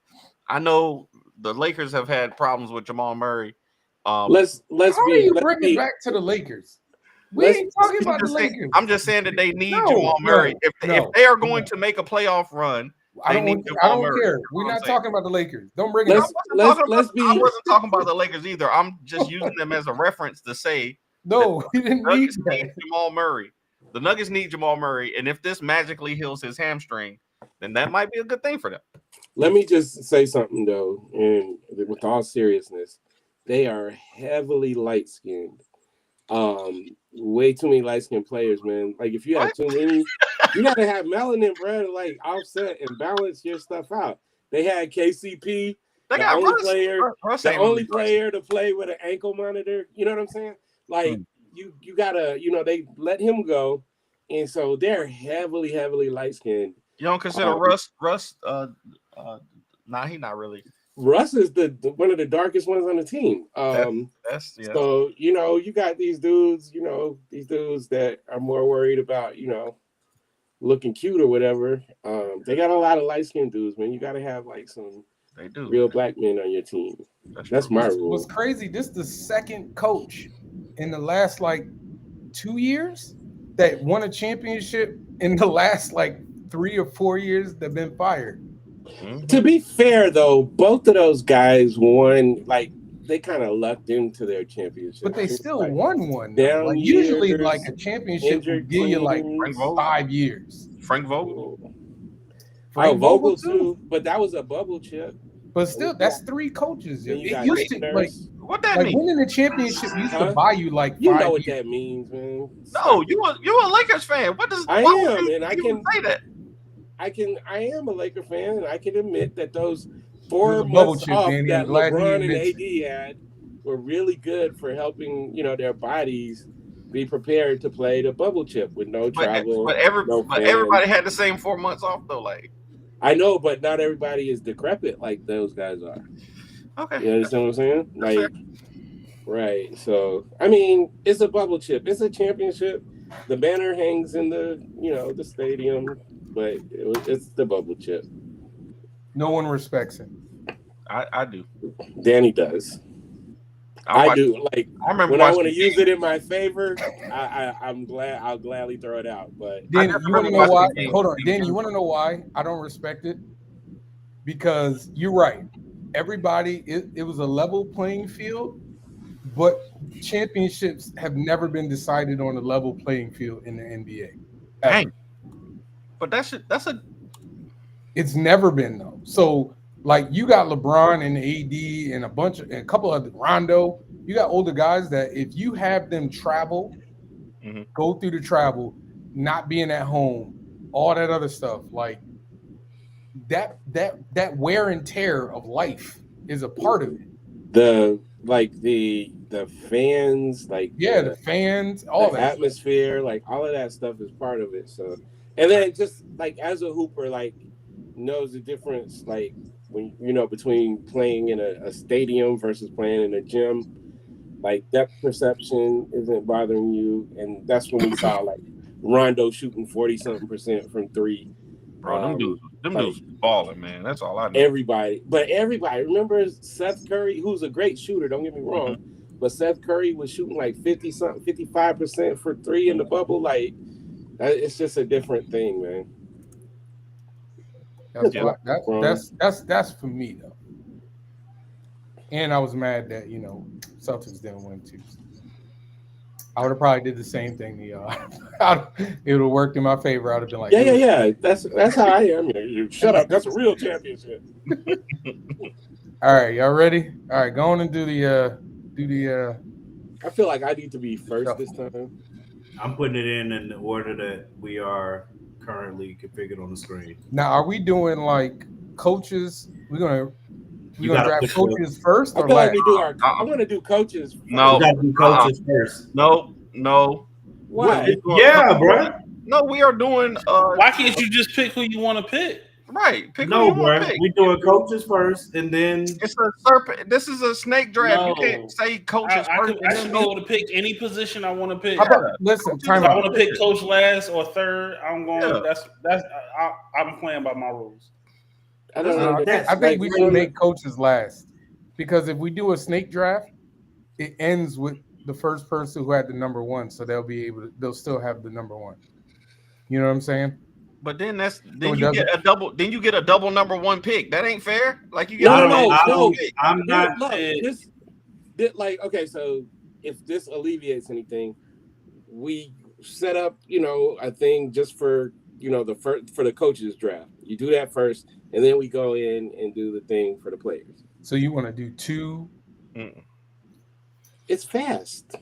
I know the Lakers have had problems with Jamal Murray. Let's bring it back to the Lakers? We ain't talking about the Lakers. I'm just saying that they need Jamal Murray. If they are going to make a playoff run, I don't care. We're not talking about the Lakers. Don't bring it up. I wasn't talking about the Lakers either. I'm just using them as a reference to say no, we didn't need Jamal Murray. The Nuggets need Jamal Murray, and if this magically heals his hamstring, then that might be a good thing for them. Let me just say something though, and with all seriousness, they are heavily light-skinned. way too many light skinned players, man. Like if you have too many, you gotta have melanin, bro, to like offset and balance your stuff out. They had KCP, They the got only Russ. player, Russ the ain't only really player to play with an ankle monitor. You know what I'm saying? Like you gotta, they let him go, and so they're heavily light skinned. You don't consider Russ? Nah, he not really. Russ is the one of the darkest ones on the team. That's yeah. So you got these dudes, that are more worried about looking cute or whatever. They got a lot of light skinned dudes, man. You got to have like some real black men on your team. That's my rule. What's crazy? This is the second coach in the last like 2 years that won a championship in the last like 3 or 4 years that been fired. Mm-hmm. To be fair, though, both of those guys won. Like they kind of lucked into their championship, but they still like, won one. Like usually, like a championship would give you like 5 years. Frank Vogel. Vogel too, but that was a bubble chip. But still, that's 3 coaches. It used to like what that mean? Winning the championship used to buy you like 5 You know what years. that means, man. No, you a Lakers fan. What does I am, and I can say that. I am a Laker fan, and I can admit that those 4 months off that LeBron and AD had were really good for helping, their bodies be prepared to play the bubble chip with no travel. But everybody had the same 4 months off though. Like I know, but not everybody is decrepit like those guys are. Okay, you understand what I'm saying? Like, right. So I mean, it's a bubble chip. It's a championship. The banner hangs in the the stadium, but it's the bubble chip. No one respects him. I do. Danny does. I do. Like I remember when I want to use it in my favor, I'll gladly throw it out. But Danny, you want to know why? Hold on, Danny, you want to know why I don't respect it? Because you're right. Everybody, it was a level playing field, but championships have never been decided on a level playing field in the NBA. Dang. But it's never been though. So like you got LeBron and AD and a couple of Rondo. You got older guys that if you have them travel, go through the travel, not being at home, all that other stuff, like that wear and tear of life is a part of it. The fans, the fans, all the that atmosphere, like all of that stuff is part of it. So, and then just like as a hooper, like knows the difference, like when between playing in a stadium versus playing in a gym, like depth perception isn't bothering you, and that's when we saw like Rondo shooting 40-something% from 3. Bro, them dudes balling, man. That's all I know. Everybody. Remember Seth Curry, who's a great shooter, don't get me wrong, but Seth Curry was shooting like 50-something, 55% for 3 in the bubble. Like, it's just a different thing, man. That's for me though. And I was mad that Celtics didn't win too. I would have probably did the same thing to y'all. It would have worked in my favor. I'd have been like, yeah. That's how I am. You shut up. That's a real championship. All right, y'all ready? All right, go on and do the. I feel like I need to be first this time. I'm putting it in the order that we are currently configured on the screen. Now, are we doing like coaches? We're gonna draft coaches first, or last? I want to do coaches first. No, we gotta do coaches first. No. Why? Yeah, bro. No, we are doing. Why can't you just pick who you want to pick? Right. No, bro. We're doing coaches first, and then it's a serpent. This is a snake draft. No. You can't say coaches first. I should be able to pick any position I want to pick. Listen, I want to pick coach last or third. I'm going. Yeah. I'm playing by my rules. I think we should make coaches last, because if we do a snake draft, it ends with the first person who had the number 1, so they'll still have the number 1. You know what I'm saying? But then you get a double. Then you get a double number 1 pick. That ain't fair. Like you get no. I'm not. Okay. So if this alleviates anything, we set up a thing just for for the coaches draft. You do that first, and then we go in and do the thing for the players. So you want to do 2? It's fast.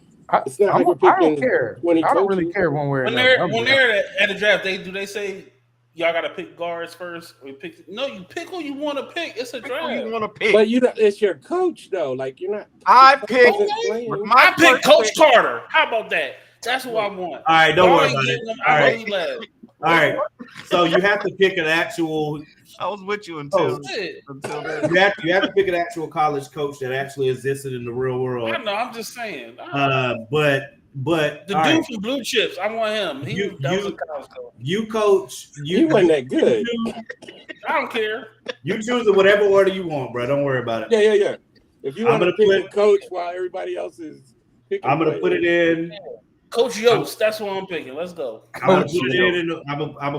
It's not like we're I don't picking care. 20 I don't really coaches. care one way or When another. they're at the draft, do they say y'all got to pick guards first? Or you pick who you want to pick. It's a Pick draft. who you want to pick. But it's your coach though. Like you're not. I picked. I picked Coach Carter. How about that? That's who I want. All right, don't worry about it. All right. Really last. All right. So you have to pick an actual. I was with you until then. You have to pick an actual college coach that actually existed in the real world. I know. I'm just saying. But the dude right. from Blue Chips, I want him. That was a college coach. You coach. You wasn't that good. I don't care. You choose in whatever order you want, bro. Don't worry about it. Yeah. If you want to pick a coach while everybody else is picking, I'm gonna put it in. Coach Yost, that's what I'm picking. Let's go. I'm gonna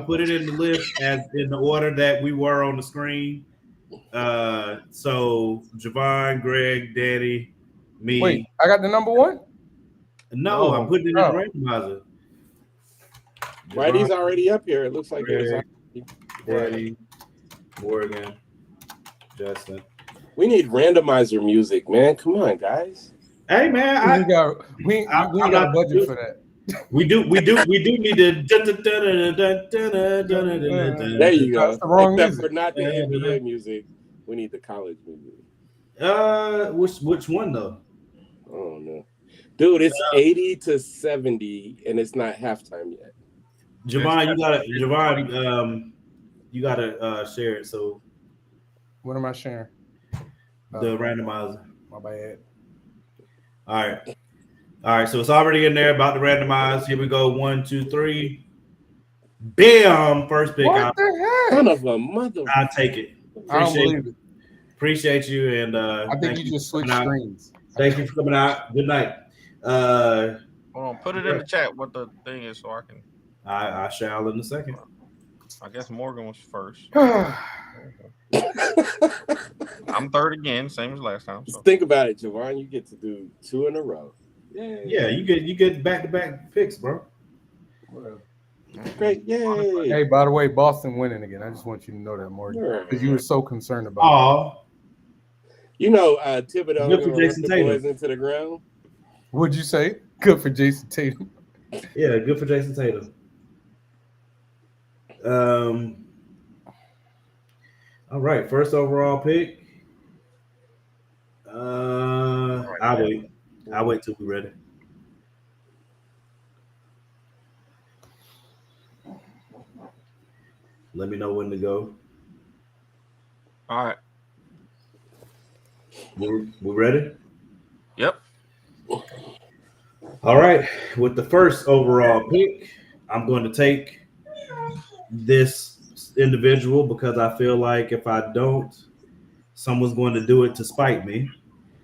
put it in the list as in the order that we were on the screen. So Javon, Greg, Danny, me. Wait, I got the number one? No, I'm putting it in the randomizer. Right, he's already up here. It looks like Greg, Danny, Morgan, Justin. We need randomizer music, man. Come on, guys. Hey man, we got a budget for that. We do need to. There you go. That's the wrong Except music. for not the NBA music, we need the college music. Which one though? Oh no, dude, it's 80-70, and it's not halftime yet. Javon, you gotta share it. So what am I sharing? The randomizer. My bad. All right. So it's already in there. About to randomize. Here we go. 1, 2, 3. Bam! First pick. What the heck? Son of a mother. I'll take it. I don't believe it. Appreciate you, and I think you just switched screens. Thank you for coming out. Good night. Hold on, put it in the chat what the thing is so I can. I shall in a second. I guess Morgan was first. I'm third again, same as last time. So. Think about it, Javon. You get to do 2 in a row. Yeah, you get back-to-back picks, bro. Great, yay! Hey, by the way, Boston winning again. I just want you to know that, Morgan, because you were so concerned about it. Oh, you know, Thibodeau good for gonna Jason run the Tatum. boys into the ground. What'd you say? Good for Jason Tatum. Yeah, good for Jason Tatum. All right, first overall pick. I'll wait till we're ready. Let me know when to go. All right. We ready? Yep. All right. With the first overall pick, I'm going to take this individual because I feel like if I don't, someone's going to do it to spite me.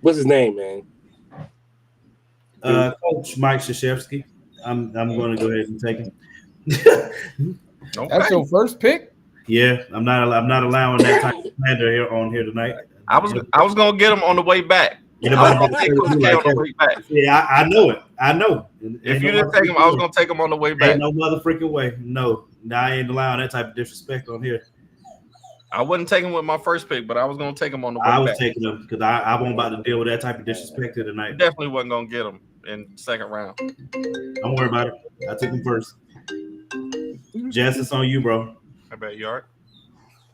What's his name, man? Coach Mike Krzyzewski. I'm going to go ahead and take him. Okay. That's your first pick? Yeah, I'm not allowing that type of slander here tonight. I was gonna get him on the way back. Yeah, on the way back. Yeah, I know it. I know. If you didn't take him, I was gonna take him on the way back. Ain't no mother freaking way. No, I ain't allowing that type of disrespect on here. I wouldn't take him with my first pick, but I was gonna take him on the way back. I was taking him because I wasn't about to deal with that type of disrespect here tonight. Definitely wasn't gonna get him in second round. Don't worry about it. I took him first. Jess, it's on you, bro. I bet you are.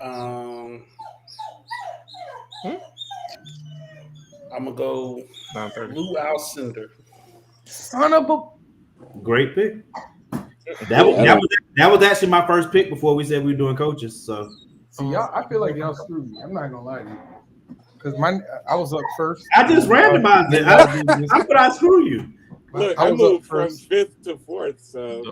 I'm gonna go 9:30. Lou Alcindor. Son of a... Great pick. That was actually my first pick before we said we were doing coaches. So See, y'all, I feel like y'all screwed me. I'm not gonna lie to you. Because I was up first. I just randomized it. How could I screw you? Look, I I was moved up from first. 5th to 4th, so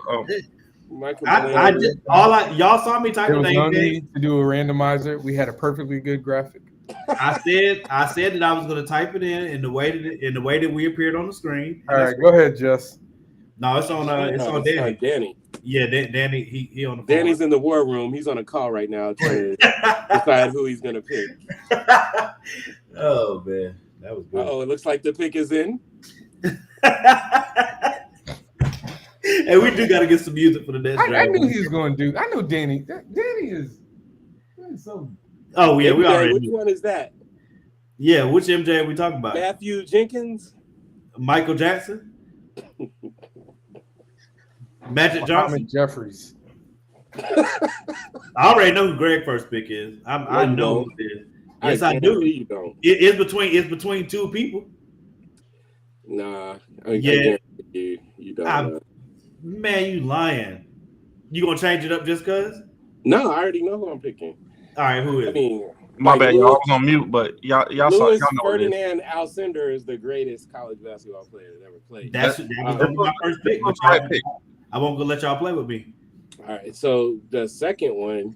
y'all saw me type There of was no thing. need to do a randomizer. We had a perfectly good graphic. I said that I was going to type it in the way that we appeared on the screen. All right, go ahead, Jess. No, it's on Danny. Danny. Yeah, Danny. He on the phone. Danny's in the war room. He's on a call right now to decide who he's gonna pick. Oh man, that was good. Oh, it looks like the pick is in. And we do got to get some music for the next I round. knew he was going to do. I know Danny. Danny is so. Oh yeah, we MJ, already. Which one is that? Yeah, which MJ are we talking about? Matthew Jenkins. Michael Jackson. Magic Johnson. Muhammad Jeffries. I already know who Greg's first pick is. I you know don't. who it is. Yes, I guarantee do. You don't. It's between two people. Nah, I Yeah. guarantee you don't. Man, you lying. You gonna change it up just cause? No, I already know who I'm picking. All right, who is I it? mean, My like bad, y'all. I was on mute, but y'all saw Louis y'all know what it is. Ferdinand Alcindor is the greatest college basketball player that ever played. That was gonna be my first pick, but I won't go let y'all play with me. All right, so the second one,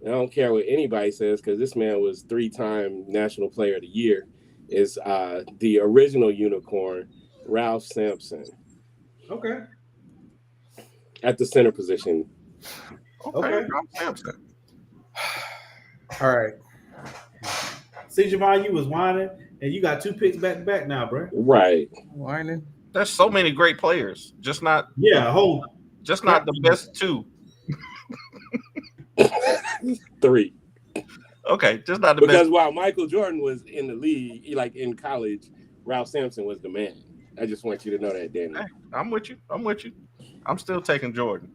I don't care what anybody says because this man was 3-time National Player of the Year, is the original unicorn, Ralph Sampson. Okay. At the center position. Okay. Ralph Sampson. All right. See, Javon, you was whining, and you got 2 picks back to back now, bro. Right. Whining. There's so many great players, just not not the best 2. 3. Okay, just not the because best. While Michael Jordan was in the league, like in college, Ralph Sampson was the man. I just want you to know that, Danny. Hey, I'm with you. I'm still taking Jordan.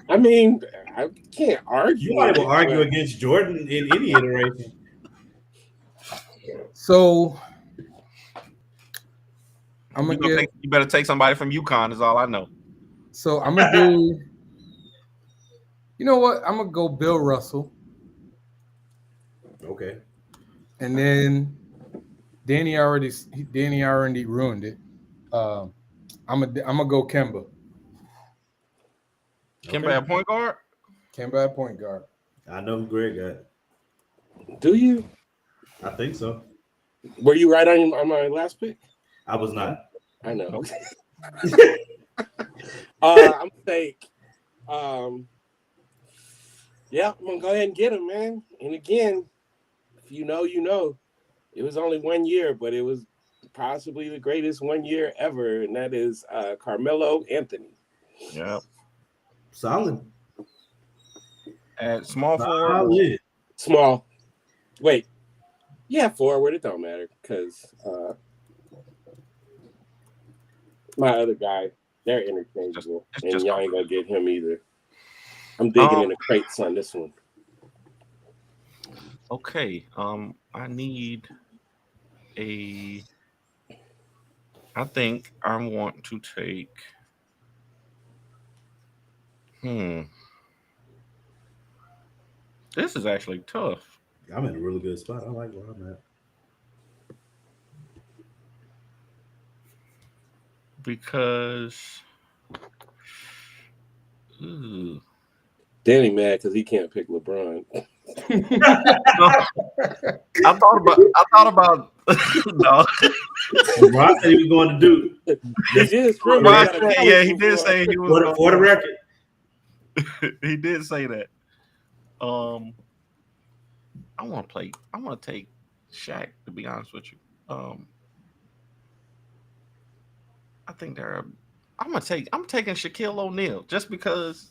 I mean, I can't argue. You might will argue against Jordan in any iteration. So I'm gonna you better take somebody from UConn, is all I know. So I'm gonna do. You know what? I'm gonna go Bill Russell. Okay. And then Danny already ruined it. I'm gonna go Kemba. Kemba at point guard? Kemba at point guard. I know who Greg got. Do you? I think so. Were you right on my last pick? I was not. I know. I'm gonna take. Yeah, I'm gonna go ahead and get him, man. And again, if you know, you know. It was only 1 year, but it was possibly the greatest 1 year ever, and that is Carmelo Anthony. Yeah. Solid. At small forward. Small. Wait. Yeah, forward. It don't matter because my other guy, they're interchangeable, and y'all ain't gonna get him either. I'm digging in the crates on this one. Okay. I need I think I want to take. This is actually tough. I'm in a really good spot. I like where I'm at. Because Danny mad because he can't pick LeBron. I thought about no. LeBron said he was going to do. He did he did say he was for the record. He did say that. I want to take Shaq, to be honest with you. I think I'm taking Shaquille O'Neal just because.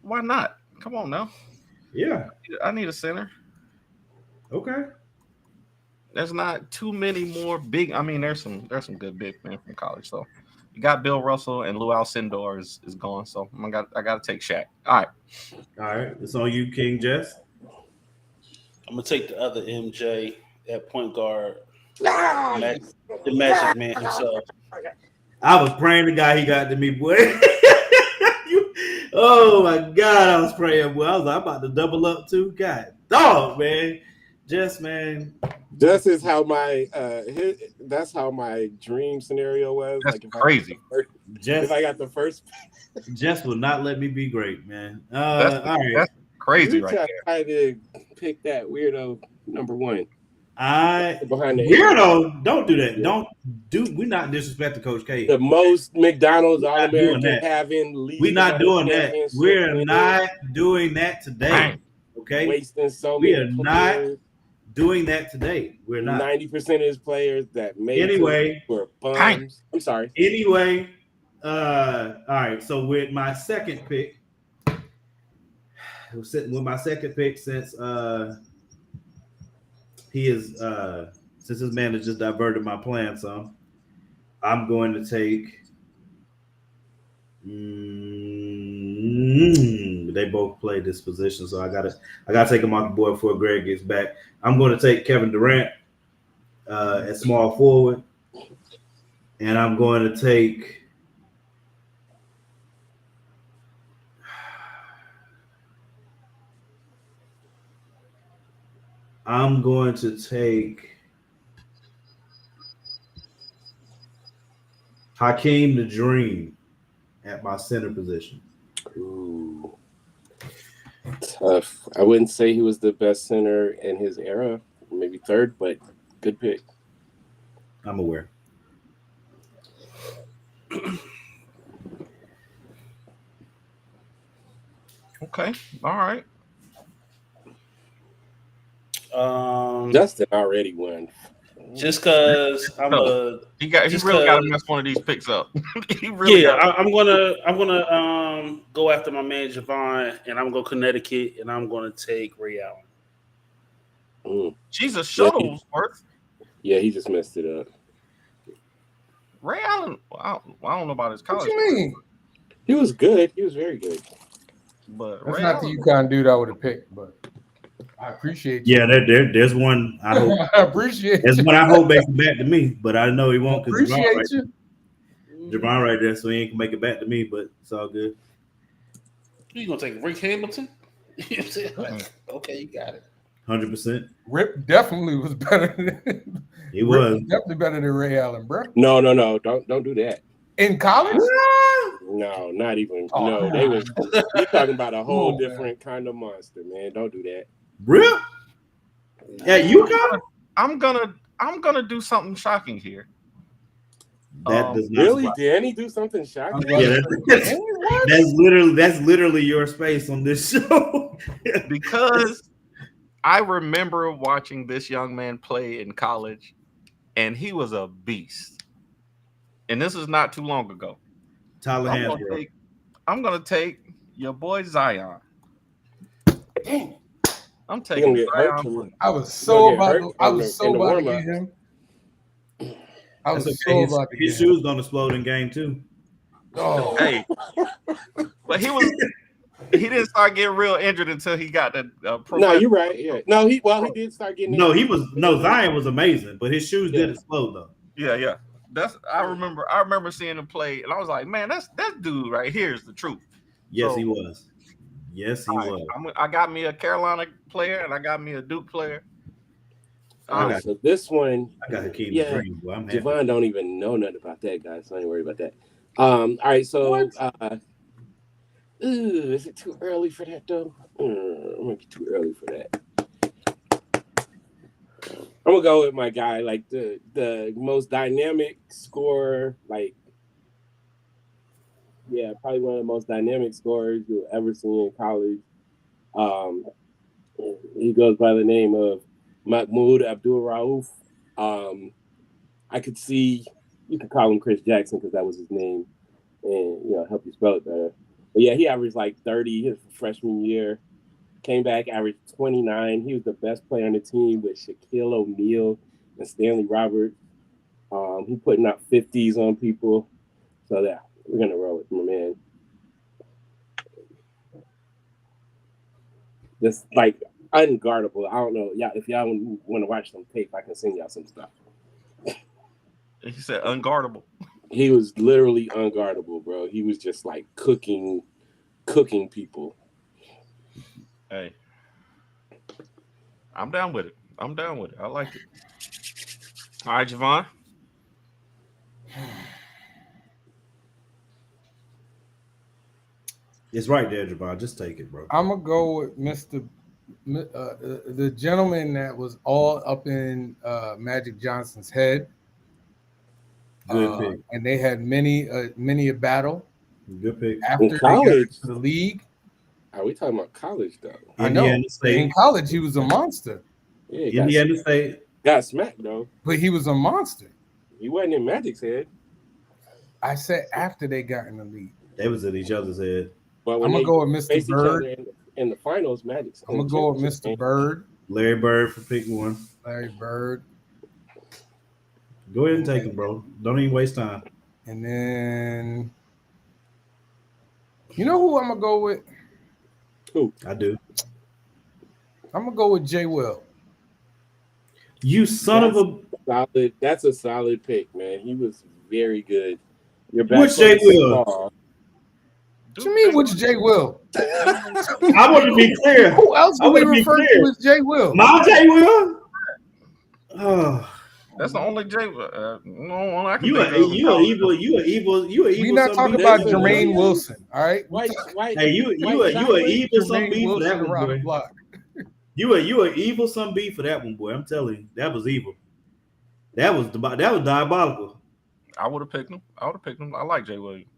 Why not? Come on now. Yeah. I need a center. Okay. There's not too many more big. I mean, there's some good big men from college. So you got Bill Russell and Lou Alcindor is gone. So I got to take Shaq. All right. It's on you, King Jess. I'm gonna take the other MJ at point guard. The Magic Man himself. I was praying the guy he got to me, boy. Oh my God, I was praying. Well, I was like, I'm about to double up too. God, dog, man. Just is how my that's how my dream scenario was. That's like crazy. If I got the first, Jess will not let me be great, man. All right. That's crazy, right there. I to pick that weirdo number one. Weirdo, don't do that. Yeah. We're not disrespecting Coach K. The most McDonald's All-American having lead. We're not doing that. We're not doing that today. Okay, wasting so many. We are not doing that today. We're not. 90% of his players that made were bums. I'm sorry. Anyway, all right. So with my second pick, since he is since this man has just diverted my plan, so I'm going to take They both play this position, so I gotta take them off the board before Greg gets back. I'm going to take Kevin Durant at small forward, and I'm going to take. Hakeem the Dream at my center position. Ooh, tough. I wouldn't say he was the best center in his era. Maybe third, but good pick. I'm aware. Okay. All right. Justin already won. Just because I'm He really got to mess one of these picks up. I'm gonna go after my man Javon, and I'm gonna go Connecticut, and I'm gonna take Ray Allen. Jesus Shuttlesworth. Yeah, he just messed it up. Ray Allen. I don't know about his college. What you mean? He was good. He was very good. But That's Ray not Allen, the UConn dude I would have picked, but I appreciate you. Yeah, there's one. I hope. I appreciate There's you. one I hope makes it back to me, but I know he won't because Appreciate you. Javon right there, so he ain't gonna make it back to me. But it's all good. You gonna take Rick Hamilton? You know what I'm saying? Like, okay, you got it. 100%. Rip definitely was better than He was definitely better than Ray Allen, bro. No. Don't do that. In college? No, not even. Oh, no, they was. You're talking about a whole on, different kind of monster, man. Don't do that. Rip. Yeah, UConn. I'm gonna do something shocking here. That does not Really, surprise- Danny do something shocking? Yeah, that's literally your space on this show. Because I remember watching this young man play in college, and he was a beast. And this is not too long ago. Tyler Hansbrough. I'm gonna take your boy Zion. Dang. I'm He taking gonna get hurt. Zion. I was so Gonna get about hurt to, I in was the- so in the about to warm-up. get him. I was That's so okay. about to His get him. shoes gonna explode in game 2. Oh, Hey, but he didn't start getting real injured until he got the No, you're right. Yeah. No, he did start getting. Zion was amazing, but his shoes did explode though. Yeah. I remember seeing him play, and I was like, man, that dude right here is the truth. Yes, So- he was. Yes, he was. I got me a Carolina player, and I got me a Duke player. So this one, I got Hakeem yeah, Dream. Well, I'm happy. Javon don't even know nothing about that guy, so I ain't worried about that. All right, so is it too early for that though? It might be too early for that. I'm gonna go with my guy, like the most dynamic scorer, like probably one of the most dynamic scorers you'll ever see in college. He goes by the name of Mahmoud Abdul-Rauf. I could see you could call him Chris Jackson because that was his name, and help you spell it better. But yeah, he averaged like 30 his freshman year. Came back, averaged 29. He was the best player on the team with Shaquille O'Neal and Stanley Roberts. He putting up 50s on people. So yeah, we're gonna roll with my man. Just like unguardable. I don't know. Yeah, if y'all want to watch some tape, I can send y'all some stuff. He said unguardable. He was literally unguardable, bro. He was just like cooking people. Hey, I'm down with it. I like it. All right, Javon. It's right there, Javon. Just take it, bro. I'm gonna go with the gentleman that was all up in Magic Johnson's head. Good pick. And they had many a battle Good pick. after they got college. into the league. Are we talking about college though? I know. Indiana State. In college, he was a monster, Yeah, he Indiana State. got smacked though. but he was a monster. He wasn't in Magic's head. I said after they got in the league. They was at each other's head. But I'm when gonna they go with Mr. faced each other Bird. in the finals, Magic's. I'm gonna go with Mr. Bird, Larry Bird for pick 1. Larry Bird, Go ahead and take him, bro. Don't even waste time. and then You know who I'm gonna go with? Who? I do. I'm gonna go with Jay Will. You son of a. Solid. That's a solid pick, man. He was very good. Your Which Jay Will? What you mean, which Jay Will? I want to be clear. Who else do we wanna be refer clear. to as Jay Will? My Jay Will? Oh, That's the only Jay. No, I can you think a of. evil. We not son talking beef about for that one, Jermaine boy. Wilson, all right? White. Hey, you a evil son Jermaine beef for Wilson that one, around the boy. block. You a evil son beef for that one, boy. I'm telling you, that was evil. That was diabolical. I would have picked him. I like Jay Williams.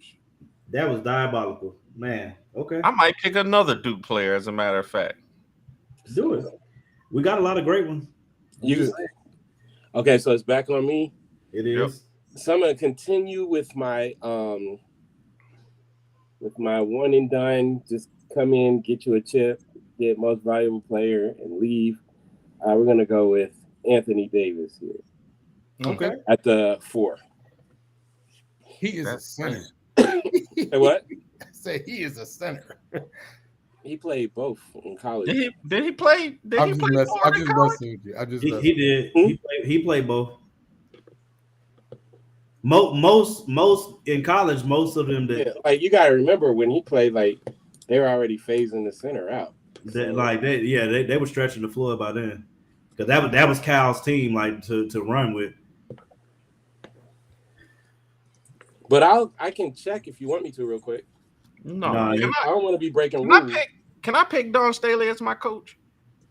That was diabolical, man. Okay, I might pick another Duke player, as a matter of fact. do it. We got a lot of great ones. Okay, so it's back on me. It is. So I'm gonna continue with my one and done. Just come in, get you a chip, get most valuable player, and leave. We're gonna go with Anthony Davis here Okay. at the 4. He is a center. Hey, what? I say he is a center. He played both in college. Did he play? I'm just messing with you. He did. He played both. Most in college, most of them did. Yeah, like you gotta remember when he played, like they were already phasing the center out. They were stretching the floor by then, because that was Cal's team, like to run with. But I can check if you want me to real quick. No, Nah, I don't want to be breaking can I rules. Can I pick Don Staley as my coach?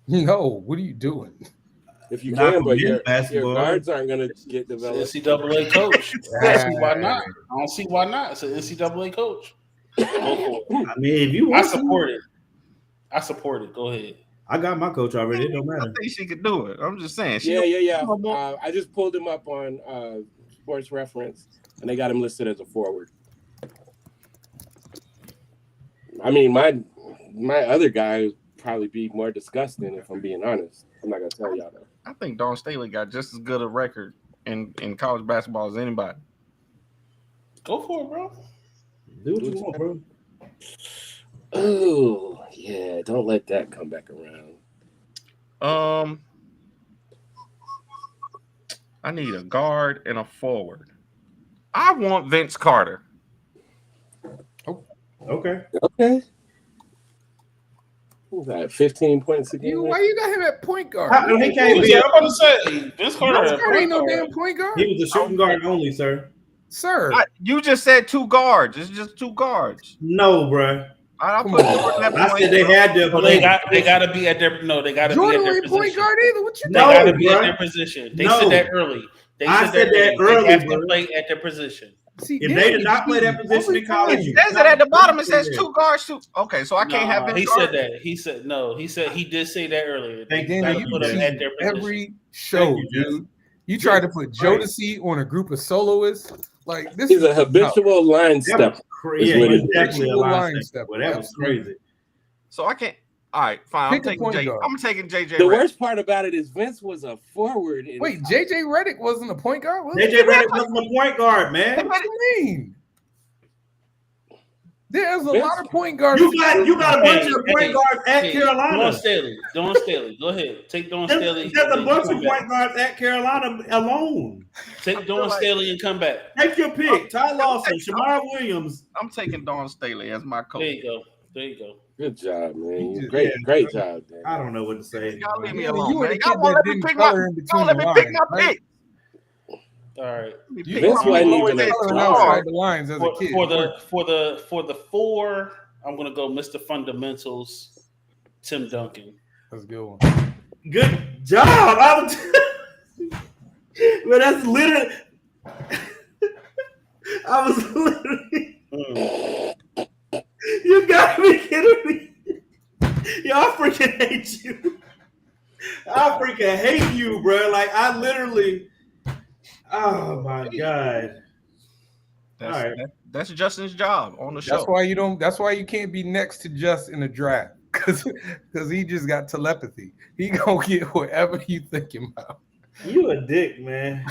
No, what are you doing? If you Not can, for but men's your basketball. guards aren't going to get developed. NCAA coach. I don't see why not. I don't see why not. It's an NCAA coach. Go for it. I mean, if you I want support it. I support it. Go ahead. I got my coach already. It don't I matter. think she could do it. I'm just saying. Yeah. I just pulled him up on Sports Reference, and they got him listed as a forward. I mean, my other guy would probably be more disgusting if I'm being honest. I'm not gonna tell y'all that. I think Don Staley got just as good a record in college basketball as anybody. Go for it, bro. Do what you want, bro. Oh yeah, don't let that come back around. I need a guard and a forward. I want Vince Carter. Okay. Who's that? 15 points a game. Why you got him at point guard? He can't be. I'm about to say Vince Carter. Ain't no damn point guard, He was a shooting guard only, sir. sir. You just said 2 guards. It's just 2 guards. No, bro. I'll Come put on. Jordan at I point. said they had to Well, play. they got to be at their They got to be Jordan at their ain't point position. guard either. What you They No, got to be at bruh. their position. They No. said that early. I said that They early, have to bro. play at their position. See, If they did not play that position in college, It says it at the bottom. It says 2 guards. Okay, so I can't have Vince He Carter. said that. He said no. He did say that earlier. They Thank you. got Danny, to you put them cheat at their position. every show, Thank you, dude. You tried to put Jodeci on a group of soloists. Like this He's is a habitual line that step. was crazy. Is what Yeah, it he's is. definitely a line Line step. stepper. Well, that was crazy. So I can't. All right, fine. Pick a point guard. I'm taking JJ. The Redick. worst part about it is Vince was a forward. Wait, JJ Redick wasn't a point guard. Was JJ Redick wasn't a point guard, man. What do you mean? There's a Vince- lot of point guards. You got a bunch of point Hey, guards at Hey, Carolina. Don Staley. Go ahead. Take Don Staley. There's a bunch of Come back. point guards at Carolina alone. Take Don Staley and come back. Take your pick. Ty Lawson, Shamar Williams. I'm taking Don Staley as my coach. There you go. Good job, man. Yeah. Great job, Dan. I don't know what to say. Y'all leave me Yeah, alone, you were man. the Y'all kid won't that let me didn't pick my. color in between Y'all let me the pick my lines, right? pick. All right. You Vince wasn't wasn't always even coloring a outside guard. the lines as a kid. For the 4, I'm gonna go Mr. Fundamentals, Tim Duncan. That's a good one. Good job. But that's literally. I was literally. You gotta be kidding me. Yo, I freaking hate you. I freaking hate you, bro. Like I literally. Oh my god. That's Justin's job on the show. That's why you don't. That's why you can't be next to Just in the draft because he just got telepathy. He gonna get whatever you thinking about. You a dick, man.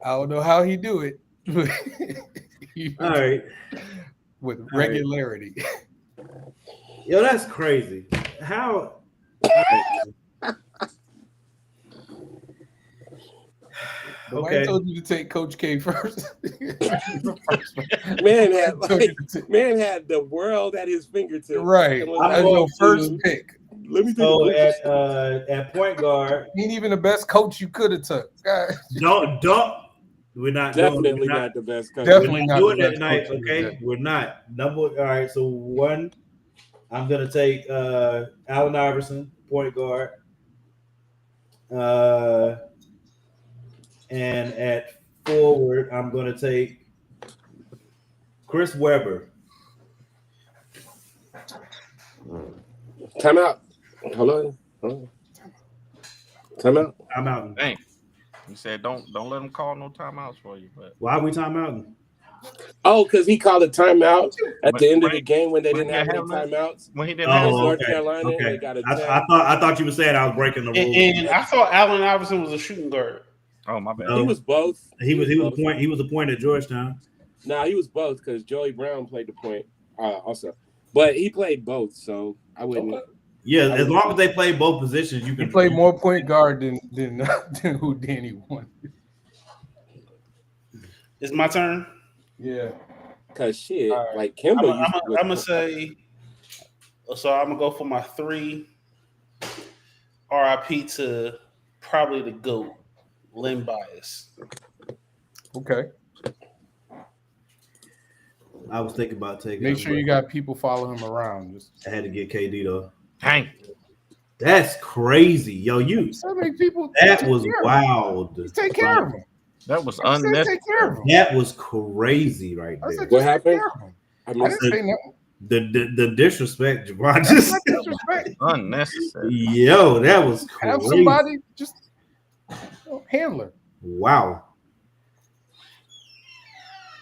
I don't know how he do it. But All right. With All right. regularity. Yo, that's crazy. How? All right. Nobody Okay. told you to take Coach K first. Man had the world at his fingertips. Right. And was I'm That's going your first to- pick. Let me So take a at point guard, He ain't even the best coach you could have took. God. don't. We're not Definitely doing. not the best coach. Definitely We're not doing the that best tonight. coach. Okay, we're not. All right. So one, I'm gonna take Allen Iverson, point guard. And at forward, I'm gonna take Chris Webber. Time out. Hold on. Time out. I'm out. Dang. He said, "Don't let him call no timeouts for you." But Why are we time out? Oh, because he called a timeout at the end of the When- game when they when didn't he have any didn't have timeouts. when he didn't have Oh, North okay. Carolina, Okay. they got a 10. I thought you were saying I was breaking the rules. And I thought Allen Iverson was a shooting guard. oh my bad. No. He was both. He was both. a point. He was a point at Georgetown. Nah, he was both because Joey Brown played the point also. But he played both, so I wouldn't. Okay. Yeah, as long as they play both positions, you He can played more point guard than who Danny won. It's my turn. Yeah. Because shit, All right. like Kimba I'm gonna say. So I'm gonna go for my 3. RIP to probably the GOAT, Len Bias. Okay. I was thinking about taking. Make him, sure you but got people follow him around. Just I had to get KD though. Dang. That's crazy, yo. so many people. That take was care of him. wild. Just take care of him. That was I said take care unnecessary. of him. That was crazy right I there. said What just take happened? care of him. I I missed didn't say nothing. The disrespect, Javon. That's Just not disrespect. Unnecessary. yo, that was crazy. Have somebody just handler. Wow.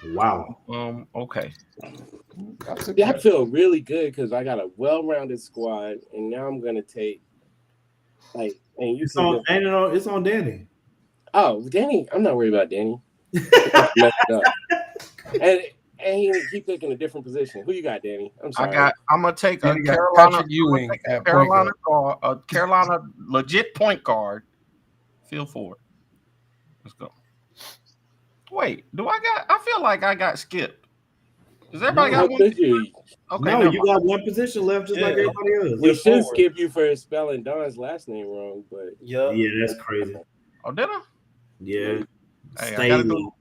Wow. Okay. Yeah, I feel really good because I got a well-rounded squad, and now I'm gonna take and you It's can on, just, and it's on Danny. oh Danny, I'm not worried about Danny. Messed up. And he keep picking a different position. Who you got, Danny? I'm sorry. I'm gonna take a Danny got Carolina. Patrick Ewing at point Carolina guard, a Carolina legit point guard. Feel forward. Let's go. Wait, I feel like I got skipped. Does everybody How got one? could you? Okay, No, never you mind. got one position left, just like everybody else. We You're should forward. skip you for spelling Don's last name wrong, but Yep. Yeah, that's crazy. Oh, did I? Yeah, Hey, I gotta Staley. do.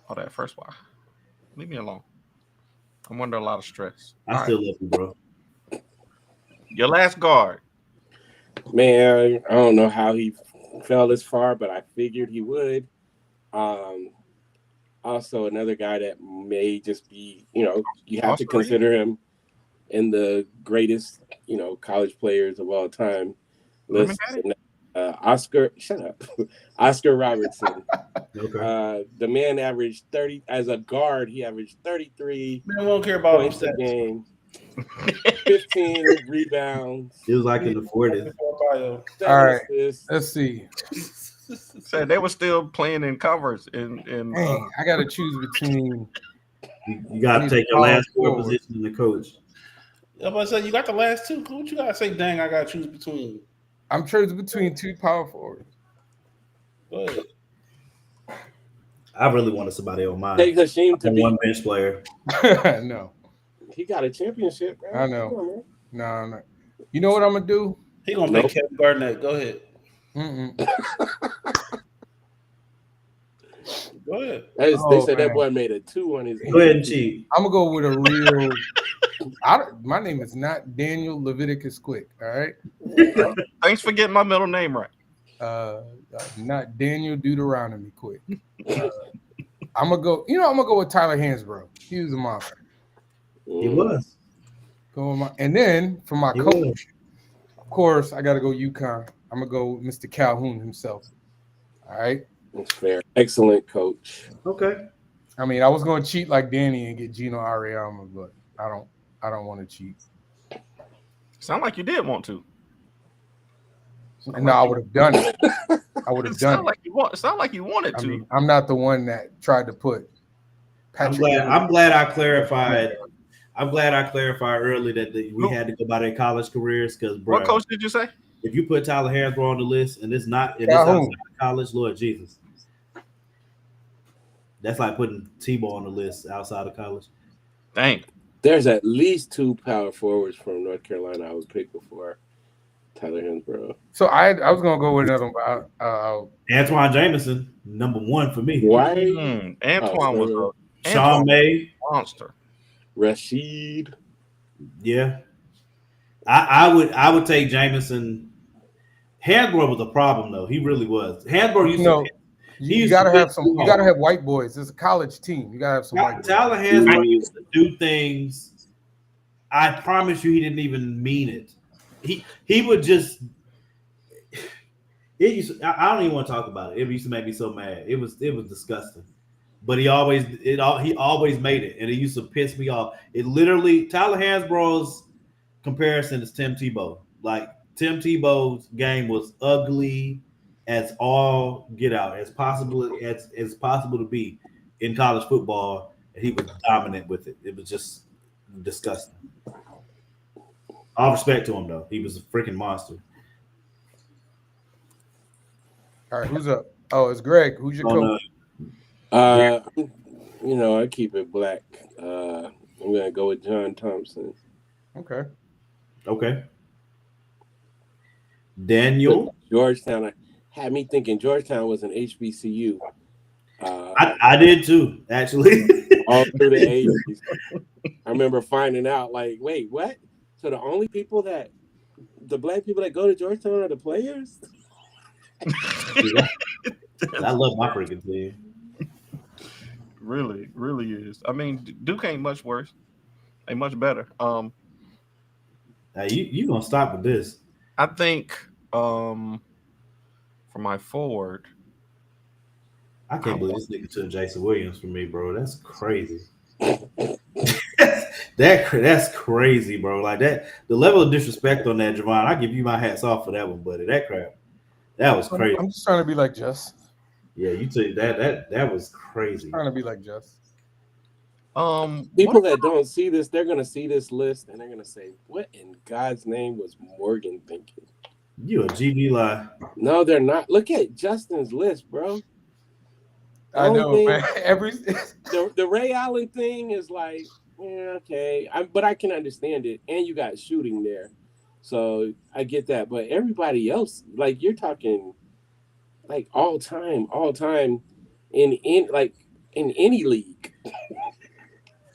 Oh, that first one. Leave me alone. I'm under a lot of stress. I still love you, bro. Your last guard. man, I don't know how he fell this far, but I figured he would. Also, another guy that may just be, you have to consider him in the greatest, college players of all time list. Oscar Robertson. Okay. The man averaged 30 as a guard. He averaged 33 Man, we don't care about points a him. game, 15 rebounds. It was like in the 40s. All right, let's see. Said they were still playing in covers. In I got to choose between. You got to take your last four positions in the coach. I'm about to say you got the last 2. What you gotta say? Dang, I gotta choose between. I'm choosing between 2 power forwards. Go ahead. I really wanted somebody on mine. Take Hashim to be one bench player. No, he got a championship. Man. I know. No. You know what I'm gonna do? He gonna make Kevin Garnett. Go ahead. Go ahead. They said that boy made a 2 on his. Go ahead and cheat. I'm gonna go with a real. My name is not Daniel Leviticus Quick. All right. Thanks for getting my middle name right. Not Daniel Deuteronomy Quick. I'm gonna go. I'm gonna go with Tyler Hansbrough. He was a monster. He was. And then for my coach, of course, I got to go UConn. I'm gonna go with Mr. Calhoun himself. All right. That's fair. Excellent coach. Okay. I mean, I was gonna cheat like Danny and get Gino Ariama, but I don't want to cheat. Sound like you did want to. No, I would have done it. I would have done it. It sound like you wanted I to. mean, I'm not the one that tried to put Patrick. I'm glad I clarified. I'm glad I clarified early that we had to go by their college careers because, bro. What coach did you say? If you put Tyler Hansbrough on the list and it's outside of college, Lord Jesus, that's like putting Tebow on the list outside of college. Dang. There's at least 2 power forwards from North Carolina I would pick before Tyler Hansbrough. So I was gonna go with another one. Antoine Jameson, number 1 for me. Why? Antoine was a Sean May monster. Rashid. Yeah. I would take Jameson. Hansbrough was a problem though. He really was. Hansbrough you gotta have some. You gotta have white boys. It's a college team. You gotta have some white boys. Tyler Hansbrough used to do things. I promise you, he didn't even mean it. He would just. I don't even want to talk about it. It used to make me so mad. It was disgusting. But he always made it, and it used to piss me off. It literally Tyler Hansbrough's comparison is Tim Tebow. Like Tim Tebow's game was ugly as all get out, as possible to be in college football, and he was dominant with it. It was just disgusting. All respect to him though. He was a freaking monster. All right, who's up? Oh, it's Greg. Who's your coach? I keep it black. I'm gonna go with John Thompson. Okay. Daniel. Georgetown had me thinking Georgetown was an HBCU. I did too, actually. All through the 80s. I remember finding out, like, wait, what? So the only people the black people that go to Georgetown are the players? I love my freaking team. Really, really is. I mean, Duke ain't much worse. Ain't much better. Now you gonna stop with this? I think for my forward, I can't believe this nigga took Jason Williams for me, bro. That's crazy. That's crazy, bro. Like that, the level of disrespect on that, Javon. I give you my hats off for that one, buddy. That crap, that was crazy. I'm just trying to be like Jess. Yeah, you took that was crazy. Trying to be like Jess. People that don't see this, they're gonna see this list and they're gonna say, "What in God's name was Morgan thinking?" You a GB lie? No, they're not. Look at Justin's list, bro. I know, man. The Ray Allen thing is like, yeah, okay, but I can understand it. And you got shooting there, so I get that. But everybody else, like you're talking, like all time in any league.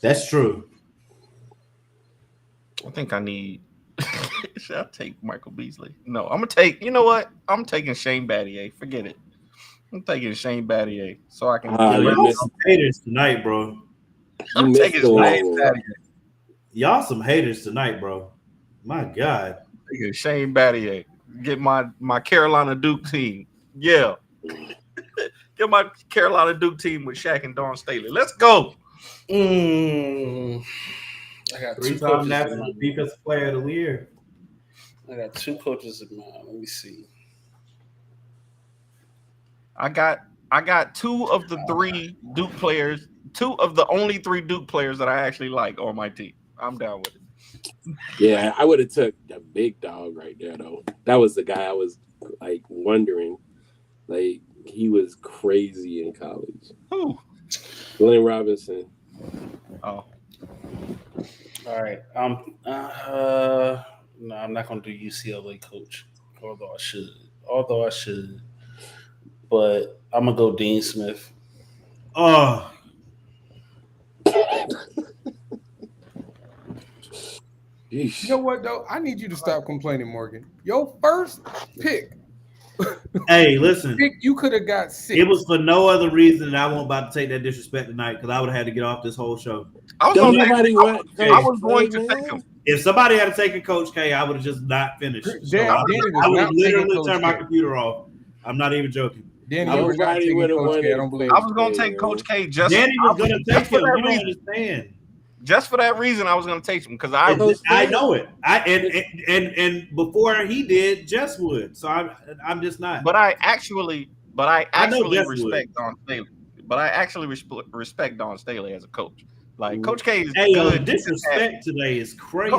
That's true. I think I need. Should I take Michael Beasley? No, I'm gonna take. You know what? I'm taking Shane Battier. Forget it. I'm taking Shane Battier so I can. Y'all some haters tonight, bro. I'm taking Shane Battier. Y'all some haters tonight, bro. My God. Taking Shane Battier. Get my Carolina Duke team. Yeah. Get my Carolina Duke team with Shaq and Dawn Staley. Let's go. I got 3-time national defensive player of the year. I got 2 coaches in mind. Let me see. I got 2 of the 3 Duke players, 2 of the only 3 Duke players that I actually like on my team. I'm down with it. Yeah, I would have took the big dog right there though. That was the guy I was like wondering. Like he was crazy in college. Who? Glenn Robinson. Oh. All right. No, I'm not gonna do UCLA coach. Although I should. But I'm gonna go Dean Smith. Oh. You know what though? I need you to stop complaining, Morgan. Your first pick. Hey, listen. You could have got 6. It was for no other reason than I wasn't about to take that disrespect tonight because I would have had to get off this whole show. I was going to take him. If somebody had taken Coach K, I would have just not finished. So I would literally turn my computer off. I'm not even joking. Danny, I was going to take Coach K. I don't believe. I was going to take Coach K. Just Danny was going to take him. You don't understand. just for that reason, I was going to take him because I know it. And before he did, Jess would. So I'm just not. But I actually respect Don Staley. But I actually respect Don Staley as a coach. Like Coach K is good. Disrespect today is crazy.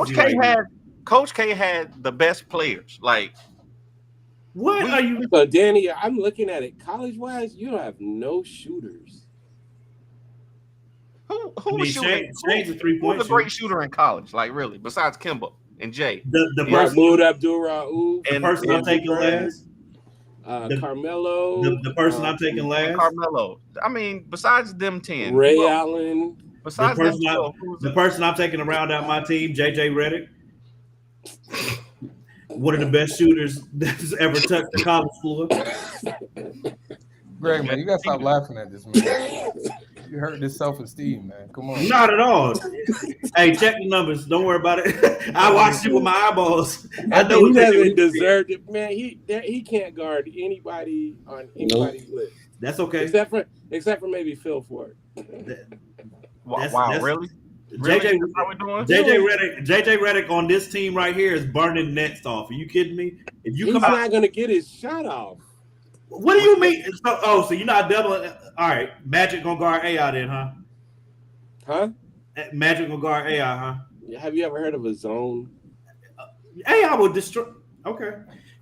Coach K had the best players. Like, what are you? So Danny, I'm looking at it college wise. You don't have no shooters. Who's shooting? Shane's a 3-point Who's a great shooter in college? Like really, besides Kimba and Jay. The person, Abdul-Rauf, the person I'm taking last. Carmelo. The person I'm taking last. Carmelo. I mean, besides them 10. Ray Allen. Besides the person I'm taking around out my team, JJ Redick. One of the best shooters that's ever touched the college floor. Greg, man, you gotta stop laughing at this, man. You hurt his self-esteem, man. Come on. Not at all. Hey, check the numbers. Don't worry about it. I watched it with my eyeballs. I know he hasn't deserved it, man. He can't guard anybody on anybody's list. That's okay. Except for maybe Phil Ford. Wow, really? JJ Redick on this team right here is burning nets off. Are you kidding me? If you He's not going to get his shot off. What do you mean? So you're not doubling? All right, Magic gonna guard AI then, huh? Huh? Magic gonna guard AI, huh? Have you ever heard of a zone? AI will destroy. Okay.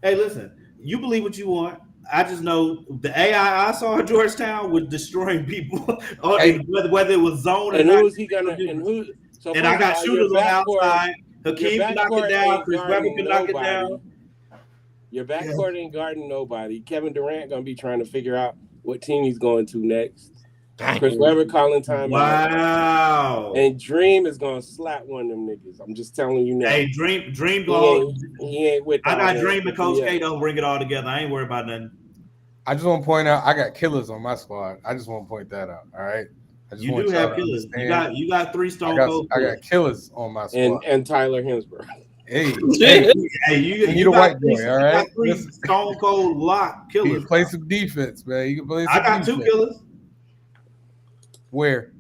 Hey, listen. You believe what you want. I just know the AI I saw at Georgetown was destroying people, whether it was zone or and not. who's he gonna? And who? So and I got shooters on the outside. Hakeem can knock it down. Chris Webber can knock it down. Your backcourt ain't guarding nobody. Kevin Durant gonna be trying to figure out what team he's going to next. Dang. Chris Webber calling time. Wow. And Dream is gonna slap one of them niggas. I'm just telling you now. Hey, Dream going. He ain't with. I got Dream and Coach K don't bring it all together. I ain't worried about nothing. I just want to point out I got killers on my squad. I just want to point that out. All right. You do have killers. You got 3 Stone Cold. I got killers on my squad. And Tyler Hinsborough. Hey, you the white boy, all right? Stone Cold lock killers. You can play some defense, man. You can play some I got defense. 2 killers. Where?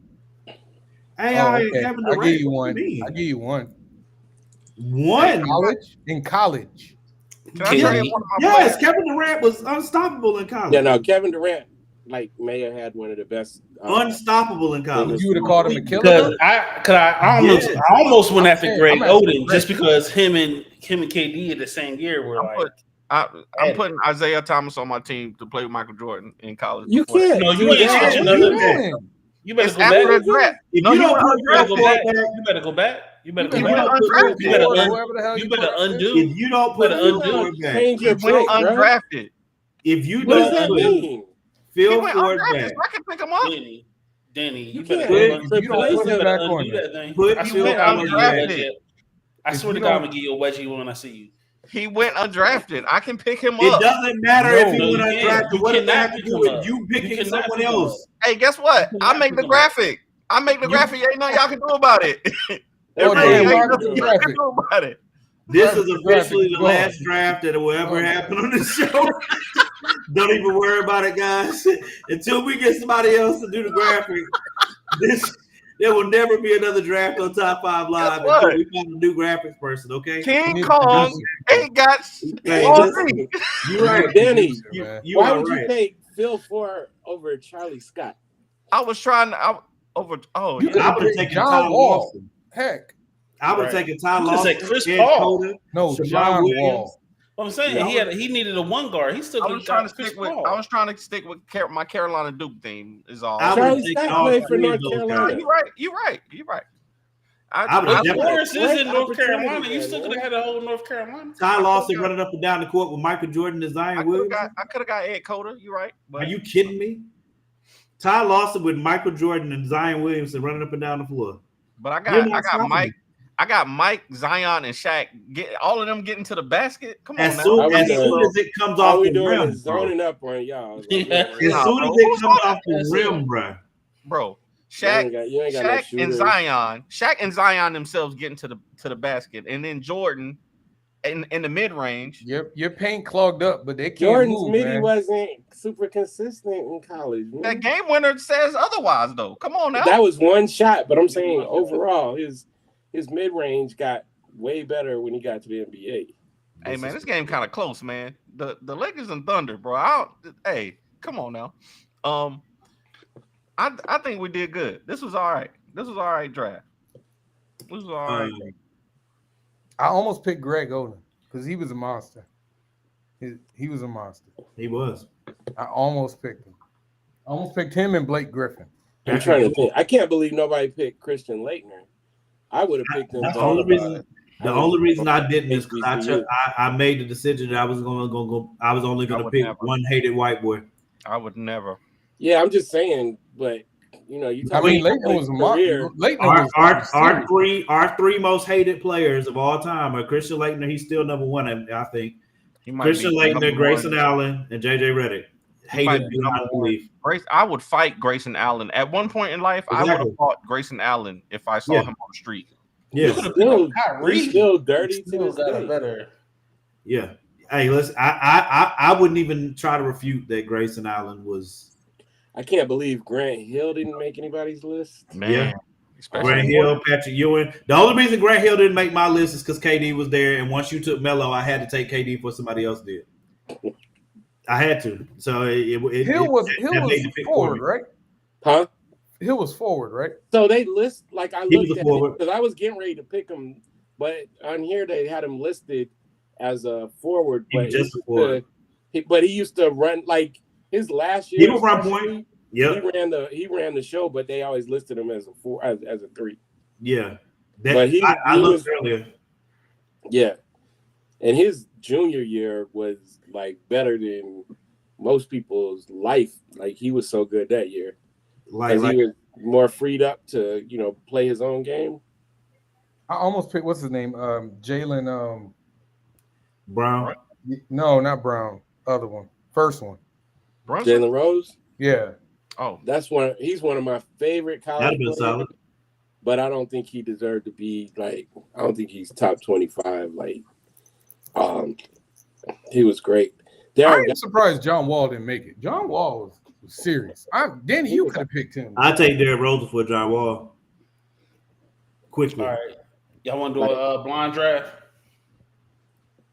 Hey, okay. I'll give you one. I'll give you one. One? In college. Yes, Kevin Durant was unstoppable in college. Yeah, no, Kevin Durant may have had one of the best. Unstoppable in college. You would have called him a killer? Because I almost went after Greg Oden just because him and KD in the same year were I'm putting Isaiah Thomas on my team to play with Michael Jordan in college. You can't. No, you ain't changing nothing. You better go back. If you don't go back, you better go back. You better go back. You better undo. If you don't put change your pick, undrafted. If you what don't does that mean? Phil Ford back. I can pick him up. Danny, you better put back on that thing. Put Phil undrafted. I swear to God, I'm gonna give you a wedgie when I see you. He went undrafted. I can pick him up. It doesn't matter if he went undrafted. What does that have to do with you picking someone else? Hey, guess what? I make the graphic. Ain't nothing y'all can do about it. This is officially the last draft that will ever happen on the show. Don't even worry about it, guys. Until we get somebody else to do the graphic, there will never be another draft on Top 5 Live until we find a new graphics person, okay? King Kong ain't got You're right, Danny. Why would right. You take Phil Ford over Charlie Scott? I was trying to I would have taken John Lawson. Heck. I would have taken Ty Lawson. Chris Paul. No, John Wall. I'm saying he needed a 1 guard. He still. I was trying to stick with my Carolina Duke team. Is all. Charlie Scott played for North Carolina. You're right. Lawrence is in North Carolina. You still could have had a whole North Carolina. Ty Lawson running up and down the court with Michael Jordan and Zion Williams. I could have got Ed Cota. You're right. Are you kidding me? Ty Lawson with Michael Jordan and Zion Williamson running up and down the floor. But I got Mike. I got Mike, Zion, and Shaq. All of them getting to the basket. Come on, as soon as it comes off the rim, zoning up on y'all. As soon as it comes off the rim, bro. Shaq and Zion themselves getting to the basket, and then Jordan in the mid range. Your paint clogged up, but they can't Jordan's move, midi man. wasn't super consistent in college. Man. That game winner says otherwise, though. Come on now. That was one shot, but I'm saying overall, his mid range got way better when he got to the NBA. Hey man, this game kind of close, man. The Lakers and Thunder, bro. Hey, come on now. I think we did good. This was all right. This was all right draft. This was all right. I almost picked Greg Oden because he was a monster. He was a monster. He was. I almost picked him. I almost picked him and Blake Griffin. I'm trying to think. I can't believe nobody picked Christian Laettner. I would have picked him. That's the only reason. The only reason I didn't is because I made the decision that I was going to go. I was only going to pick one hated white boy. I would never. Yeah, I'm just saying, but you know, you. I mean, Laettner was a monster. Our three most hated players of all time are Christian Laettner. He's still number one, I think. Christian Laettner, Grayson Allen, and JJ Redick. Hated beyond belief. I would fight Grayson Allen at one point in life. Exactly. I would have fought Grayson Allen if I saw him on the street. Yeah, he's still dirty. Still got a better. Yeah. Hey, listen. I wouldn't even try to refute that Grayson Allen was. I can't believe Grant Hill didn't make anybody's list. Man. Yeah. Grant Hill, Patrick Ewing. The only reason Grant Hill didn't make my list is because KD was there, and once you took Melo, I had to take KD before somebody else did. I had to. So Hill was forward, right? Huh? Hill was forward, right? So they list I looked at it because I was getting ready to pick him, but on here they had him listed as a forward. But just a forward. But he used to run his last year. He would run point. Yeah, he ran the show, but they always listed him as a 3. Yeah, but I looked earlier. Yeah, and his junior year was better than most people's life. He was so good that year. He was more freed up to play his own game. I almost picked what's his name, Jalen Brown. No, not Brown. Other one, first one. Jalen Rose. Yeah. Oh, he's one of my favorite college players. Solid. But I don't think he deserved to be I don't think he's top 25. He was great. I'm surprised John Wall didn't make it. John Wall was serious. Danny, you could have picked him. I take Derrick Rose before John Wall. Quickly. All right. Y'all want to do a blind draft?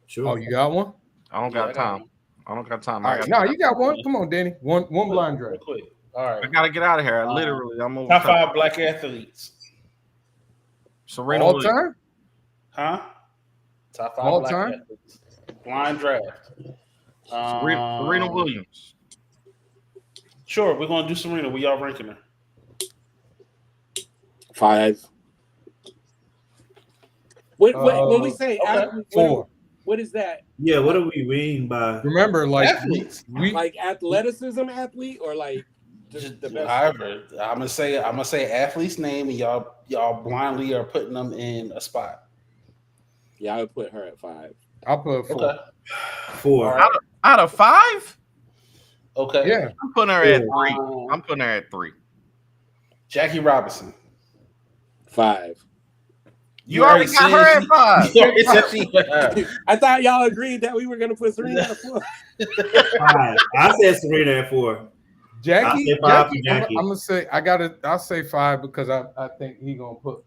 Sure. Oh, you got one? I don't got time. I don't got time. All right. No, you got one. Come on, Danny. One blind draft. Quick. All right. I gotta get out of here. I'm over. Top 5 black athletes. Serena all Williams. time? Huh? Top 5 all black time? athletes. Blind draft. Serena Williams. Sure, we're gonna do Serena. We y'all ranking her? 5. When we say okay. 4. What is that? Yeah, what do we mean by? Remember, athletes? we athleticism athlete or just the best? However, I'm gonna say athlete's name, and y'all blindly are putting them in a spot. Yeah, I would put her at 5. I'll put 4. Okay. 4. Right. Out of 5? Okay. Yeah. I'm putting her at 3. I'm putting her at 3. Jackie Robinson. 5. You already got her at 5. I thought y'all agreed that we were gonna put Serena at 4. 5. I said Serena at 4. Jackie. Jackie. I'm gonna say I'll say 5 because I think he gonna put.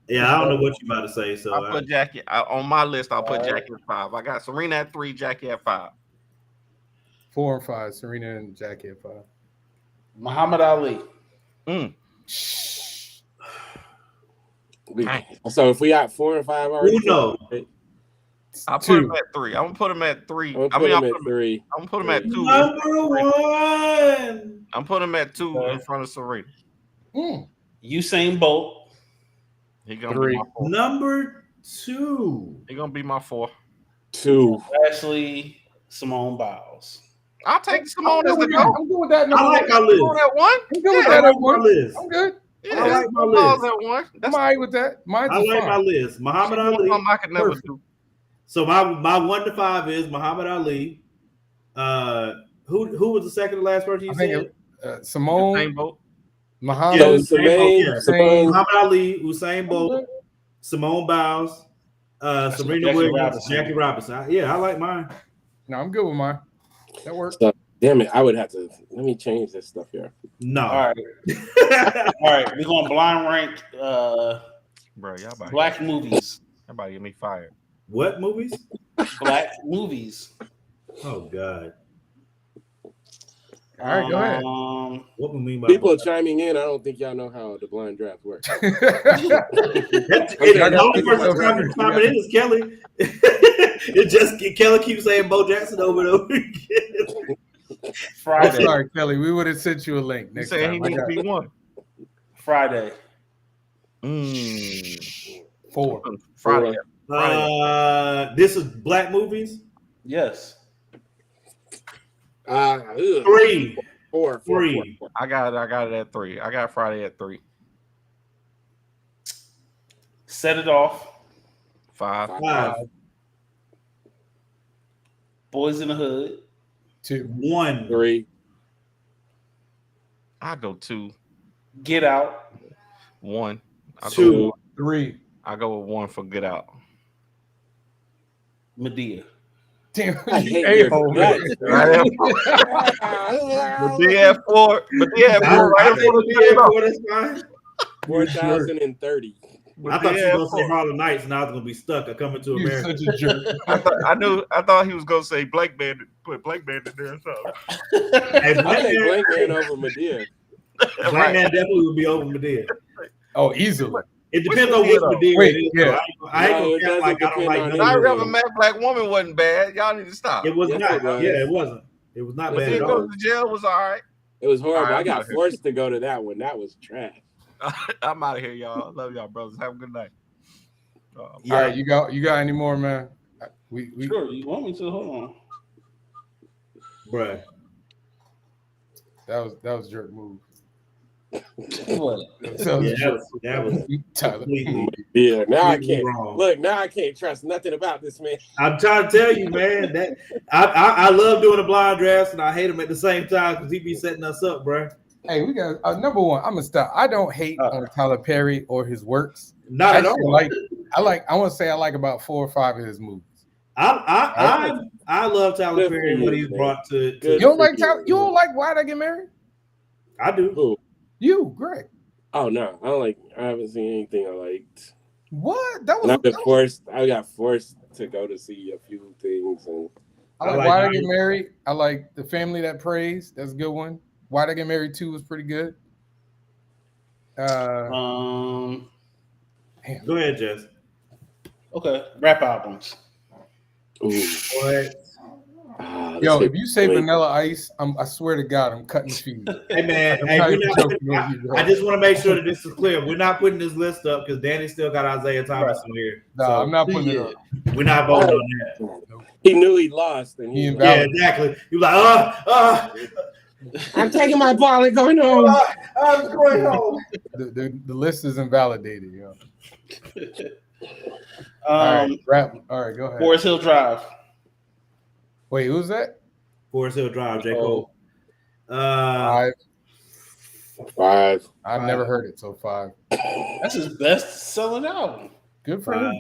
Yeah, I don't know what you about to say. So I'll put Jackie on my list. I'll put Jackie at 5. I got Serena at 3, Jackie at 5. 4 and 5. Serena and Jackie at 5. Muhammad Ali. So if we got 4 and 5 already, no. I'll put him at 3. I'm gonna put him at 3. I'll put him at 3. I'm gonna put him at 2. Number 1. I'm putting him at 2 in front of Serena. Usain Bolt. He gonna be my 4. Number 2. He gonna be my 4. 2. Ashley Simone Biles. I'll take Simone as the go. I'm good with that. I like my list. At 1. I'm good with that at 1. List. I'm good. Yeah, I like my list. At 1. I'm all right with that. Mine's I like fine. my list. Muhammad Ali. I could never do. So my 1 to 5 is Muhammad Ali. Who was the second to last person you said? Simone. Muhammad. Muhammad Ali, Usain Bolt, Simone Biles, Serena Jackie Williams, Robinson. Jackie Robinson. Yeah, I like mine. No, I'm good with mine. That works. So, damn it, I would have to let me change this stuff here. No. All right. All right. We're going to blind rank Bro, y'all about black movies. y'all about to get me fired. What movies? Black movies. Oh God. All right, go ahead. What we mean by People are chiming in. I don't think y'all know how the blind draft works. the only person chiming in is Kelly. It just Kelly keeps saying Bo Jackson over and over again. Friday. Sorry, Kelly. We would have sent you a link You next saying he time. needs to be one. Friday. Four. Friday. This is black movies. Yes. Three. Four. I got it at 3. I got Friday at 3. Set It Off. 5. Boys in the Hood. 2. 1. 3. I go 2. Get Out. 1. I 2. 3. I go with 1 for Get Out. Medea. Damn, I hate you your a-hole, guts, man. Right Medea at 4. Medea at 4. Right before the Get Out. That's fine. 4,030. I thought you were gonna say Harlem Nights, and I was gonna be stuck. I Coming to You're America. such a jerk. I thought he was gonna say Black Man, put Black Man in there or something. Hey, I Black take Man, Blank Man over Medea. Black Man definitely would be over Medea. Oh, easily. It depends on which Medea Wait, it is. yeah. though. I No, ain't it gonna doesn't like I don't depend like on none Not of Real them. Mad Black Woman wasn't bad. Y'all need to stop. It was Yes, not. it was. Yeah, it wasn't. It was not Yes, bad He at it all. goes to jail was all right. It was horrible. All right, I I'm got out here. forced to go to that one. That was trash. I'm out of here, y'all. Love y'all, brothers. Have a good night. Yeah. All right, you got any more, man? We Sure. You want me to? Hold on. Bruh. that was jerk move. What? That was Yeah, jerk. that was Tyler. completely, Yeah, now I completely can't. wrong. Look, now I can't trust nothing about this man. I'm trying to tell you, man, that I love doing the blind drafts, and I hate him at the same time because he be setting us up, bruh. Hey, we got number one. I'm gonna stop. I don't hate on Tyler Perry or his works. Not at all. I want to say I like about 4 or 5 of his movies. I love Tyler Good Perry and for what you, he's man. brought to. Good. You don't like for you. Tyler? You don't like Why'd I Get Married? I do. Who? You, Greg. Oh no, I don't like. I haven't seen anything I liked. What? That And was. I got forced to go to see a few things, and I like I like Why'd I mine. Get Married. I like The Family That Prays. That's a good one. Why'd I Get Married 2 was pretty good. Go ahead, Jess. Okay. Rap albums. ooh, What? Yo, this if you say is- Vanilla Ice, I swear to God, I'm cutting the feed. Hey man, I'm hey, not we're even not joking with you, bro. I just want to make sure that this is clear. We're not putting this list up because Danny still got Isaiah Thomas in here. No, So I'm not putting it up. we're not voting on that. He knew he lost, and He he. invalid. Yeah, exactly. He was like, I'm taking my ball and going home. I'm going home. The list is invalidated, yo. All right, All right, go ahead. Forest Hill Drive. Wait, who's that? Forest Hill Drive, J. Cole. 5. 5. I've never heard it, so 5. That's his best selling album. Good for him.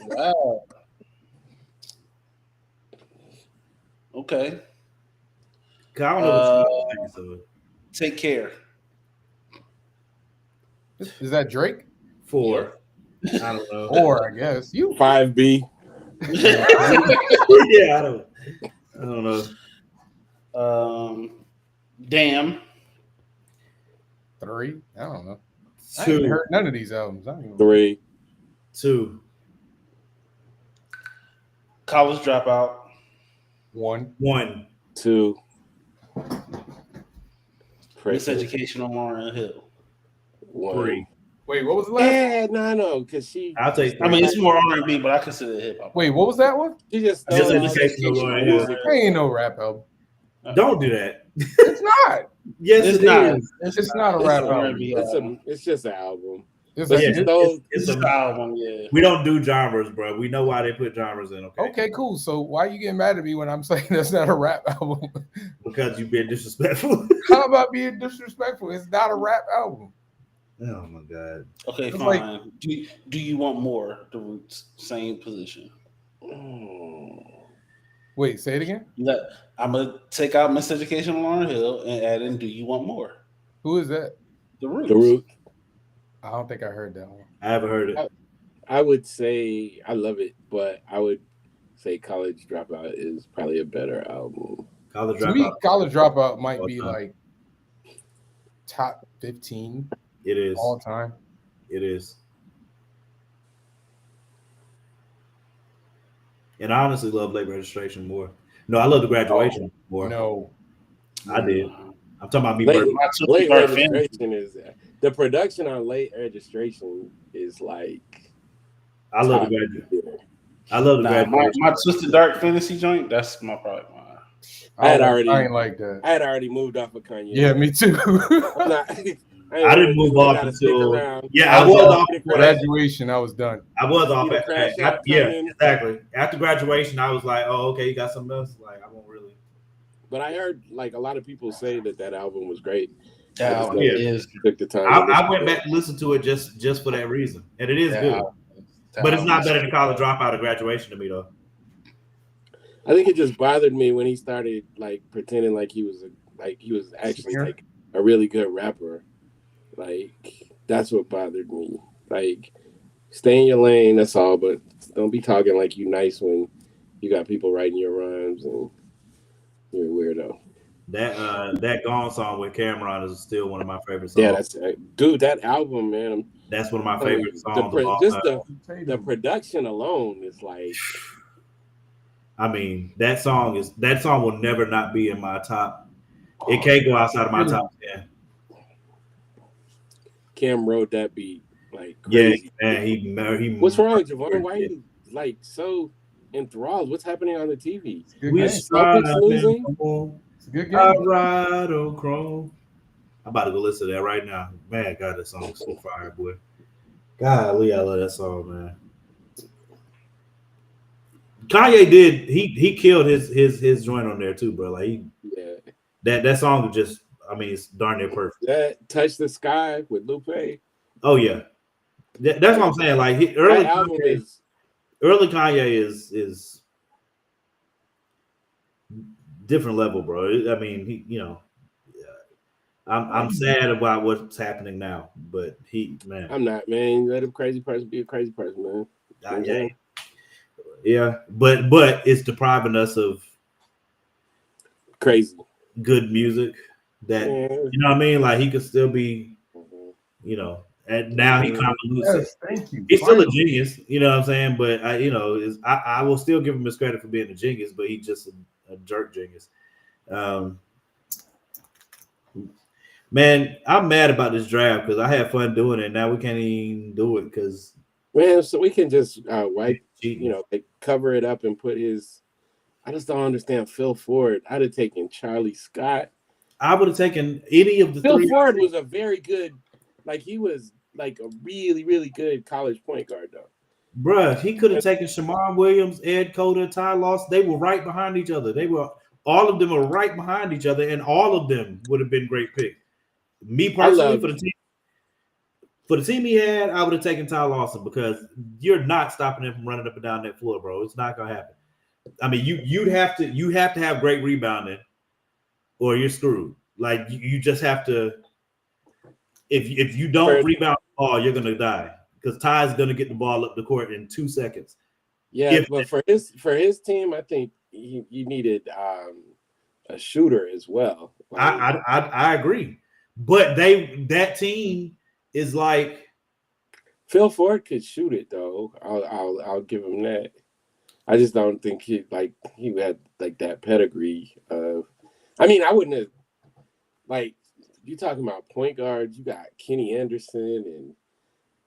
Wow. Okay. I don't know what you think, Take Care. Is that Drake? 4. I don't know. 4, I guess. You 5B. Yeah, I don't know. Damn. 3. I don't know. I haven't 2. heard none of these albums. I don't even 3. 2. College Dropout. 1. 1. 2. Miseducation on Lauryn Hill. 1. 3. Wait, what was the last? No, because she. I'll take 3. I mean, it's more R&B, but I consider it hip hop. Wait, what was that one? She just. Miseducation of Lauryn Hill. There ain't no rap album. Don't do that. It's not. Yes, It's it not. is. It's not a rap an album. R&B It's album. just an album. It's But a- she Yeah, stole. It's an album, yeah. We don't do genres, bro. We know why they put genres in, okay? Okay, cool. So why you getting mad at me when I'm saying that's not a rap album? Because you've been disrespectful. How about being disrespectful? It's not a rap album. Oh my god. Okay, It's fine. like- Do you want more? The Roots, same position. Wait, say it again. I'm gonna take out Miseducation on Lauryn Hill and add in Do You Want More? Who is that? The Roots. The Root. I don't think I heard that one. I haven't heard it. I would say I love it, but I would say College Dropout is probably a better album. College To me, Dropout. College Dropout might All be time. like top 15 It is. all time. It is. And I honestly love Late Registration more. No, I love The Graduation more. No, I did. I'm talking about me. Late, personally. late Dark Registration is the production on Late Registration is like I love top The Graduation. tier. I love The Graduation. my Twisted Dark Fantasy joint. That's my probably mine. I ain't like that. I had already moved off of Kanye. Yeah, me too. I'm not, I didn't move off gotta stick until around. yeah, I was off. Graduation, I was done. I was off. See the crash out Yeah, coming. exactly. After graduation, I was like, oh, okay, you got something else? Like, I won't really. But I heard like a lot of people say that album was great. That I just album never is. took the time. I went back and listened to it just for that reason, and it is that good. album- that But it's album not is- better than College Dropout or Graduation to me, though. I think it just bothered me when he started like pretending like he was actually Singer? like a really good rapper. Like that's what bothered me. Like stay in your lane, that's all, but don't be talking like you nice when you got people writing your rhymes and you're a weirdo. That Gone song with Cameron is still one of my favorite songs. Yeah, that's dude. That album, man. That's one of my favorite songs. The production alone is like. I mean, that song will never not be in my top. It can't go outside of my top 10. Cam wrote that beat like crazy. Yeah, man, he. What's wrong, Javon? Why are you like so enthralled? What's happening on the TV? We Celtics losing? It's a good game. All right, oh, Chrome. I'm about to go listen to that right now. Man, God, that song's so fire, boy. Golly, I love that song, man. Kanye did he killed his joint on there too, bro. Like that song is just, I mean, it's darn near perfect. That Touch the Sky with Lupe. Oh yeah, that's what I'm saying. Like early Kanye is different level, bro. I mean, he, I'm sad about what's happening now, but I'm not, man. Let a crazy person be a crazy person, man. Yeah, but it's depriving us of crazy good music that you know what I mean. Like he could still be, and now he kind of loses. Yes, thank you. He's still a genius, you know what I'm saying. But I will still give him his credit for being a genius, but he's just a jerk genius. Man, I'm mad about this draft because I had fun doing it. Now we can't even do it because so we can just wipe, cover it up and put his. I just don't understand Phil Ford. I'd have taken Charlie Scott. I would have taken any of the Phil three. Ford was a very good, he was like a really, really good college point guard though. Bruh, he could have taken Shamar Williams, Ed Cota, Ty Loss. They were right behind each other. All of them are right behind each other, and all of them would have been great picks. Me personally, for the team he had, I would have taken Ty Lawson because you're not stopping him from running up and down that floor, bro. It's not gonna happen. I mean, you have to have great rebounding, or you're screwed. Like you just have to. If you don't rebound the ball, you're gonna die because Ty's gonna get the ball up the court in 2 seconds. Yeah, but for his team, I think you needed a shooter as well. I agree, but that team is like Phil Ford could shoot it though. I'll give him that. I just don't think he had like that pedigree of. I mean, I wouldn't have you talking about point guards. You got Kenny Anderson,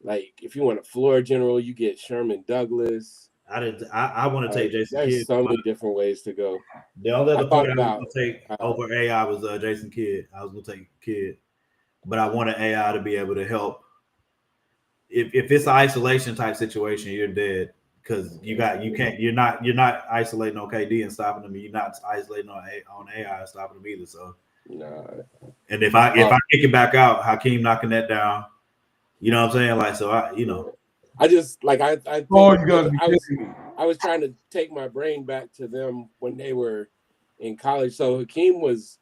and if you want a floor general, you get Sherman Douglas. I want to take Jason Kidd. There's so many different ways to go. The only other player I was going to take over AI was Jason Kidd. I was going to take Kidd, but I wanted AI to be able to help. If it's an isolation type situation, you're dead because you're not isolating on KD and stopping him. You're not isolating on AI and stopping him either. So no. And if I kick it back out, Hakeem knocking that down, You know what I'm saying? Like, so I just like I think Oh, you gotta be I was kidding me. I was trying to take my brain back to them when they were in college. So Hakeem was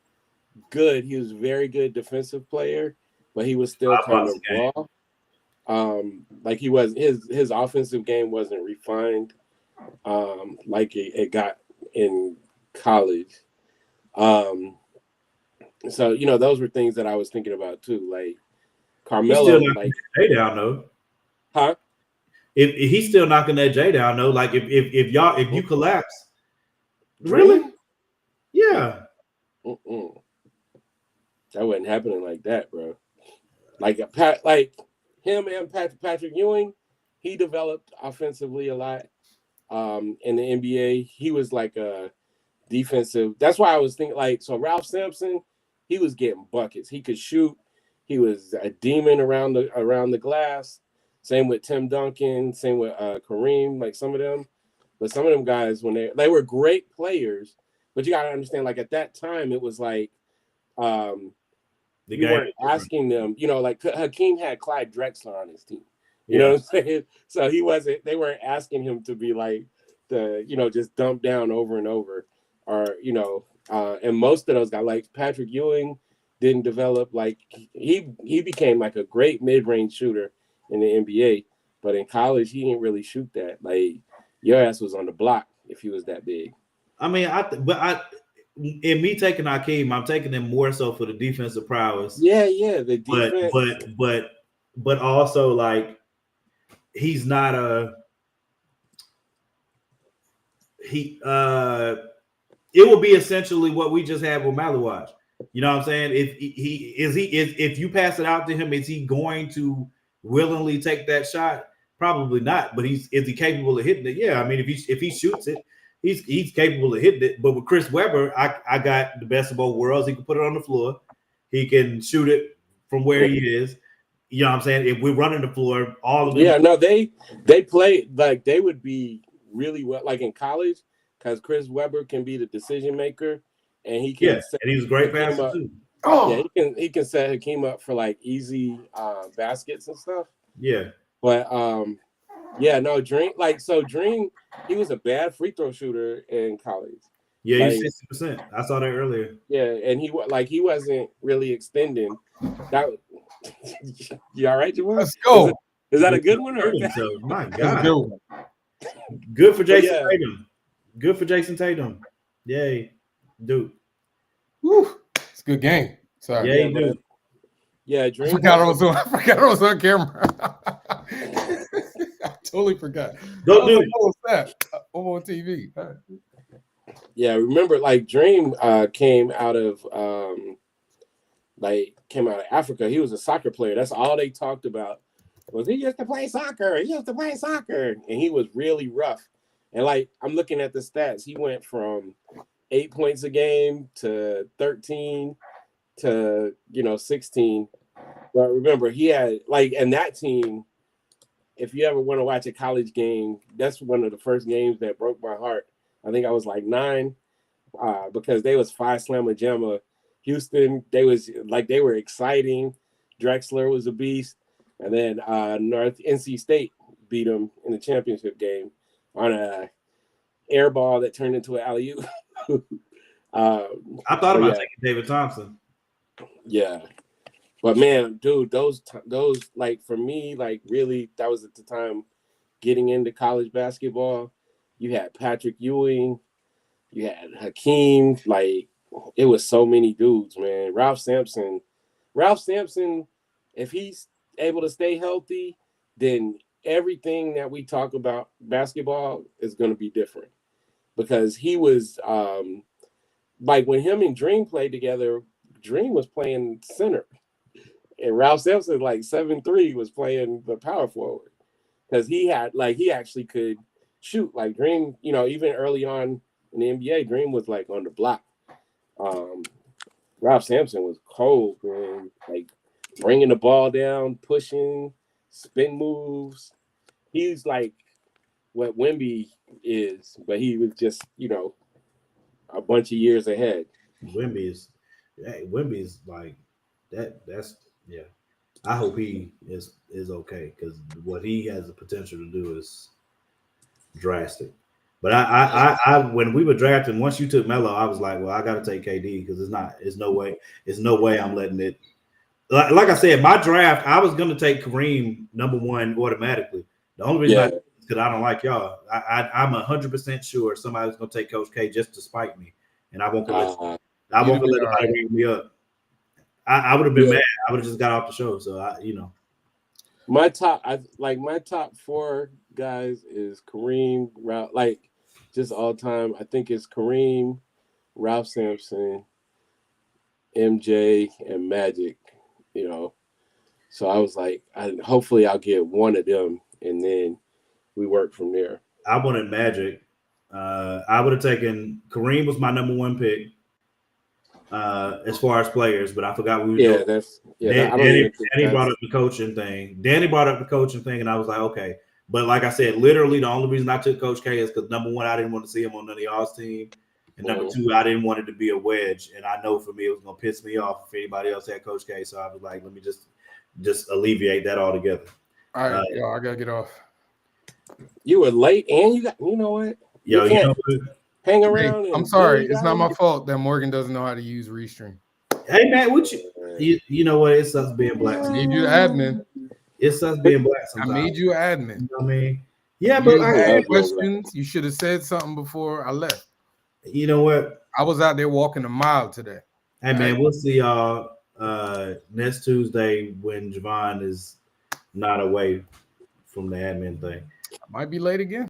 good. He was a very good defensive player, but he was still kind of raw. Like he was his offensive game wasn't refined like it got in college. Um, so those were things that I was thinking about too. Like He's still Carmelo, knocking like that J down though. huh? If he's still knocking that J down though, like if you collapse, really? Dream? Yeah. Mm-mm. That wasn't happening like that, bro. Like him and Patrick Ewing, he developed offensively a lot. In the NBA, he was like a defensive. That's why I was thinking so Ralph Sampson, he was getting buckets. He could shoot. He was a demon around the glass. Same with Tim Duncan. Same with Kareem. Like some of them, but some of them guys when they were great players, but you gotta understand like at that time it was like The you game weren't asking them. Like Hakeem had Clyde Drexler on his team. You know Yeah. what I'm saying? So he wasn't. They weren't asking him to be like just dump down over and over, or and most of those guys like Patrick Ewing didn't develop like he became like a great mid-range shooter in the NBA, but in college he didn't really shoot that. Like your ass was on the block if he was that big. I mean, in me taking Hakeem, I'm taking him more so for the defensive prowess. Yeah, the But defense. but also like he's not it will be essentially what we just had with Malawaj. You know what I'm saying? If you pass it out to him, is he going to willingly take that shot? Probably not. But is he capable of hitting it? Yeah. I mean, if he shoots it, he's capable of hitting it. But with Chris Webber, I got the best of both worlds. He can put it on the floor. He can shoot it from where he is. You know what I'm saying? If we're running the floor, all of them. Yeah, no, they play like they would be really well like in college because Chris Webber can be the decision maker and he can set and he was a great Hakeem passer up. too. Yeah, he can set Hakeem up for like easy baskets and stuff. Yeah. But yeah, no, Dream, he was a bad free throw shooter in college. Yeah, he's Like, 60%. I saw that earlier. yeah, and he wasn't really extending. That you all right, Jamal? Let's go. Is that a good one or So, my That's a God. good one. Good for Jason yeah. Tatum. Good for Jason Tatum. Yay, dude. Whew. It's a good game. Sorry. Yay, Yeah, dude. Yeah, I Dream. forgot I was on camera. I totally forgot. Go, I was dude. like, what was that? I'm on TV. Yeah, remember like Dream came out of Africa. He was a soccer player. That's all they talked about. Was he used to play soccer? He used to play soccer, and he was really rough. And like I'm looking at the stats, he went from 8 points a game to 13 to 16. But remember, he had and that team. If you ever want to watch a college game, that's one of the first games that broke my heart. I think I was like 9, because they was Phi Slamma Jamma. Houston, they were exciting. Drexler was a beast, and then North NC State beat them in the championship game on a air ball that turned into an alley-oop. I thought about taking David Thompson. Yeah. But man, dude, those like for me, like really, that was at the time getting into college basketball. You had Patrick Ewing, you had Hakeem, like it was so many dudes, man. Ralph Sampson, if he's able to stay healthy, then everything that we talk about basketball is going to be different because he was like when him and Dream played together, Dream was playing center. And Ralph Sampson, like 7'3", was playing the power forward because he actually could shoot. Like Dream, even early on in the NBA, Dream was like on the block. Ralph Sampson was cold, man. Like bringing the ball down, pushing, spin moves. He's like what Wemby is, but he was just a bunch of years ahead. Wemby is like that. That's yeah. I hope he is okay because what he has the potential to do is drastic. But I when we were drafting, once you took Melo, I was like, well, I got to take KD because it's no way I'm letting it. Like I said, my draft, I was going to take Kareem #1 automatically. The only reason I because I don't like y'all. I'm 100% sure somebody's going to take Coach K just to spite me, and I won't let nobody ring me up. I would have been mad. I would have just got off the show. So my top 4 guys is Kareem, Ralph, like just all time. I think it's Kareem, Ralph Sampson, MJ, and Magic. You know, so I was like, hopefully I'll get one of them, and then we work from there. I wanted Magic. I would have taken Kareem was my #1 pick as far as players, but I forgot we were doing. Danny brought up the coaching thing. And I was like, okay. But like I said, literally the only reason I took Coach K is because #1, I didn't want to see him on none of y'all's team. And #2, I didn't want it to be a wedge. And I know for me, it was going to piss me off if anybody else had Coach K. So I was like, let me just alleviate that altogether. All right, yo, I got to get off. You were late and you know what? Yo, you know what? Hang around. Hey, I'm sorry. It's not my fault that Morgan doesn't know how to use Restream. Hey, man, you know what? It's us being black. I made you admin. It's us being black sometimes. I made you admin. You know what I mean? Yeah, but I had questions. You should have said something before I left. You know what? I was out there walking a mile today. Hey, man, we'll see y'all next Tuesday when Javon is not away from the admin thing. I might be late again.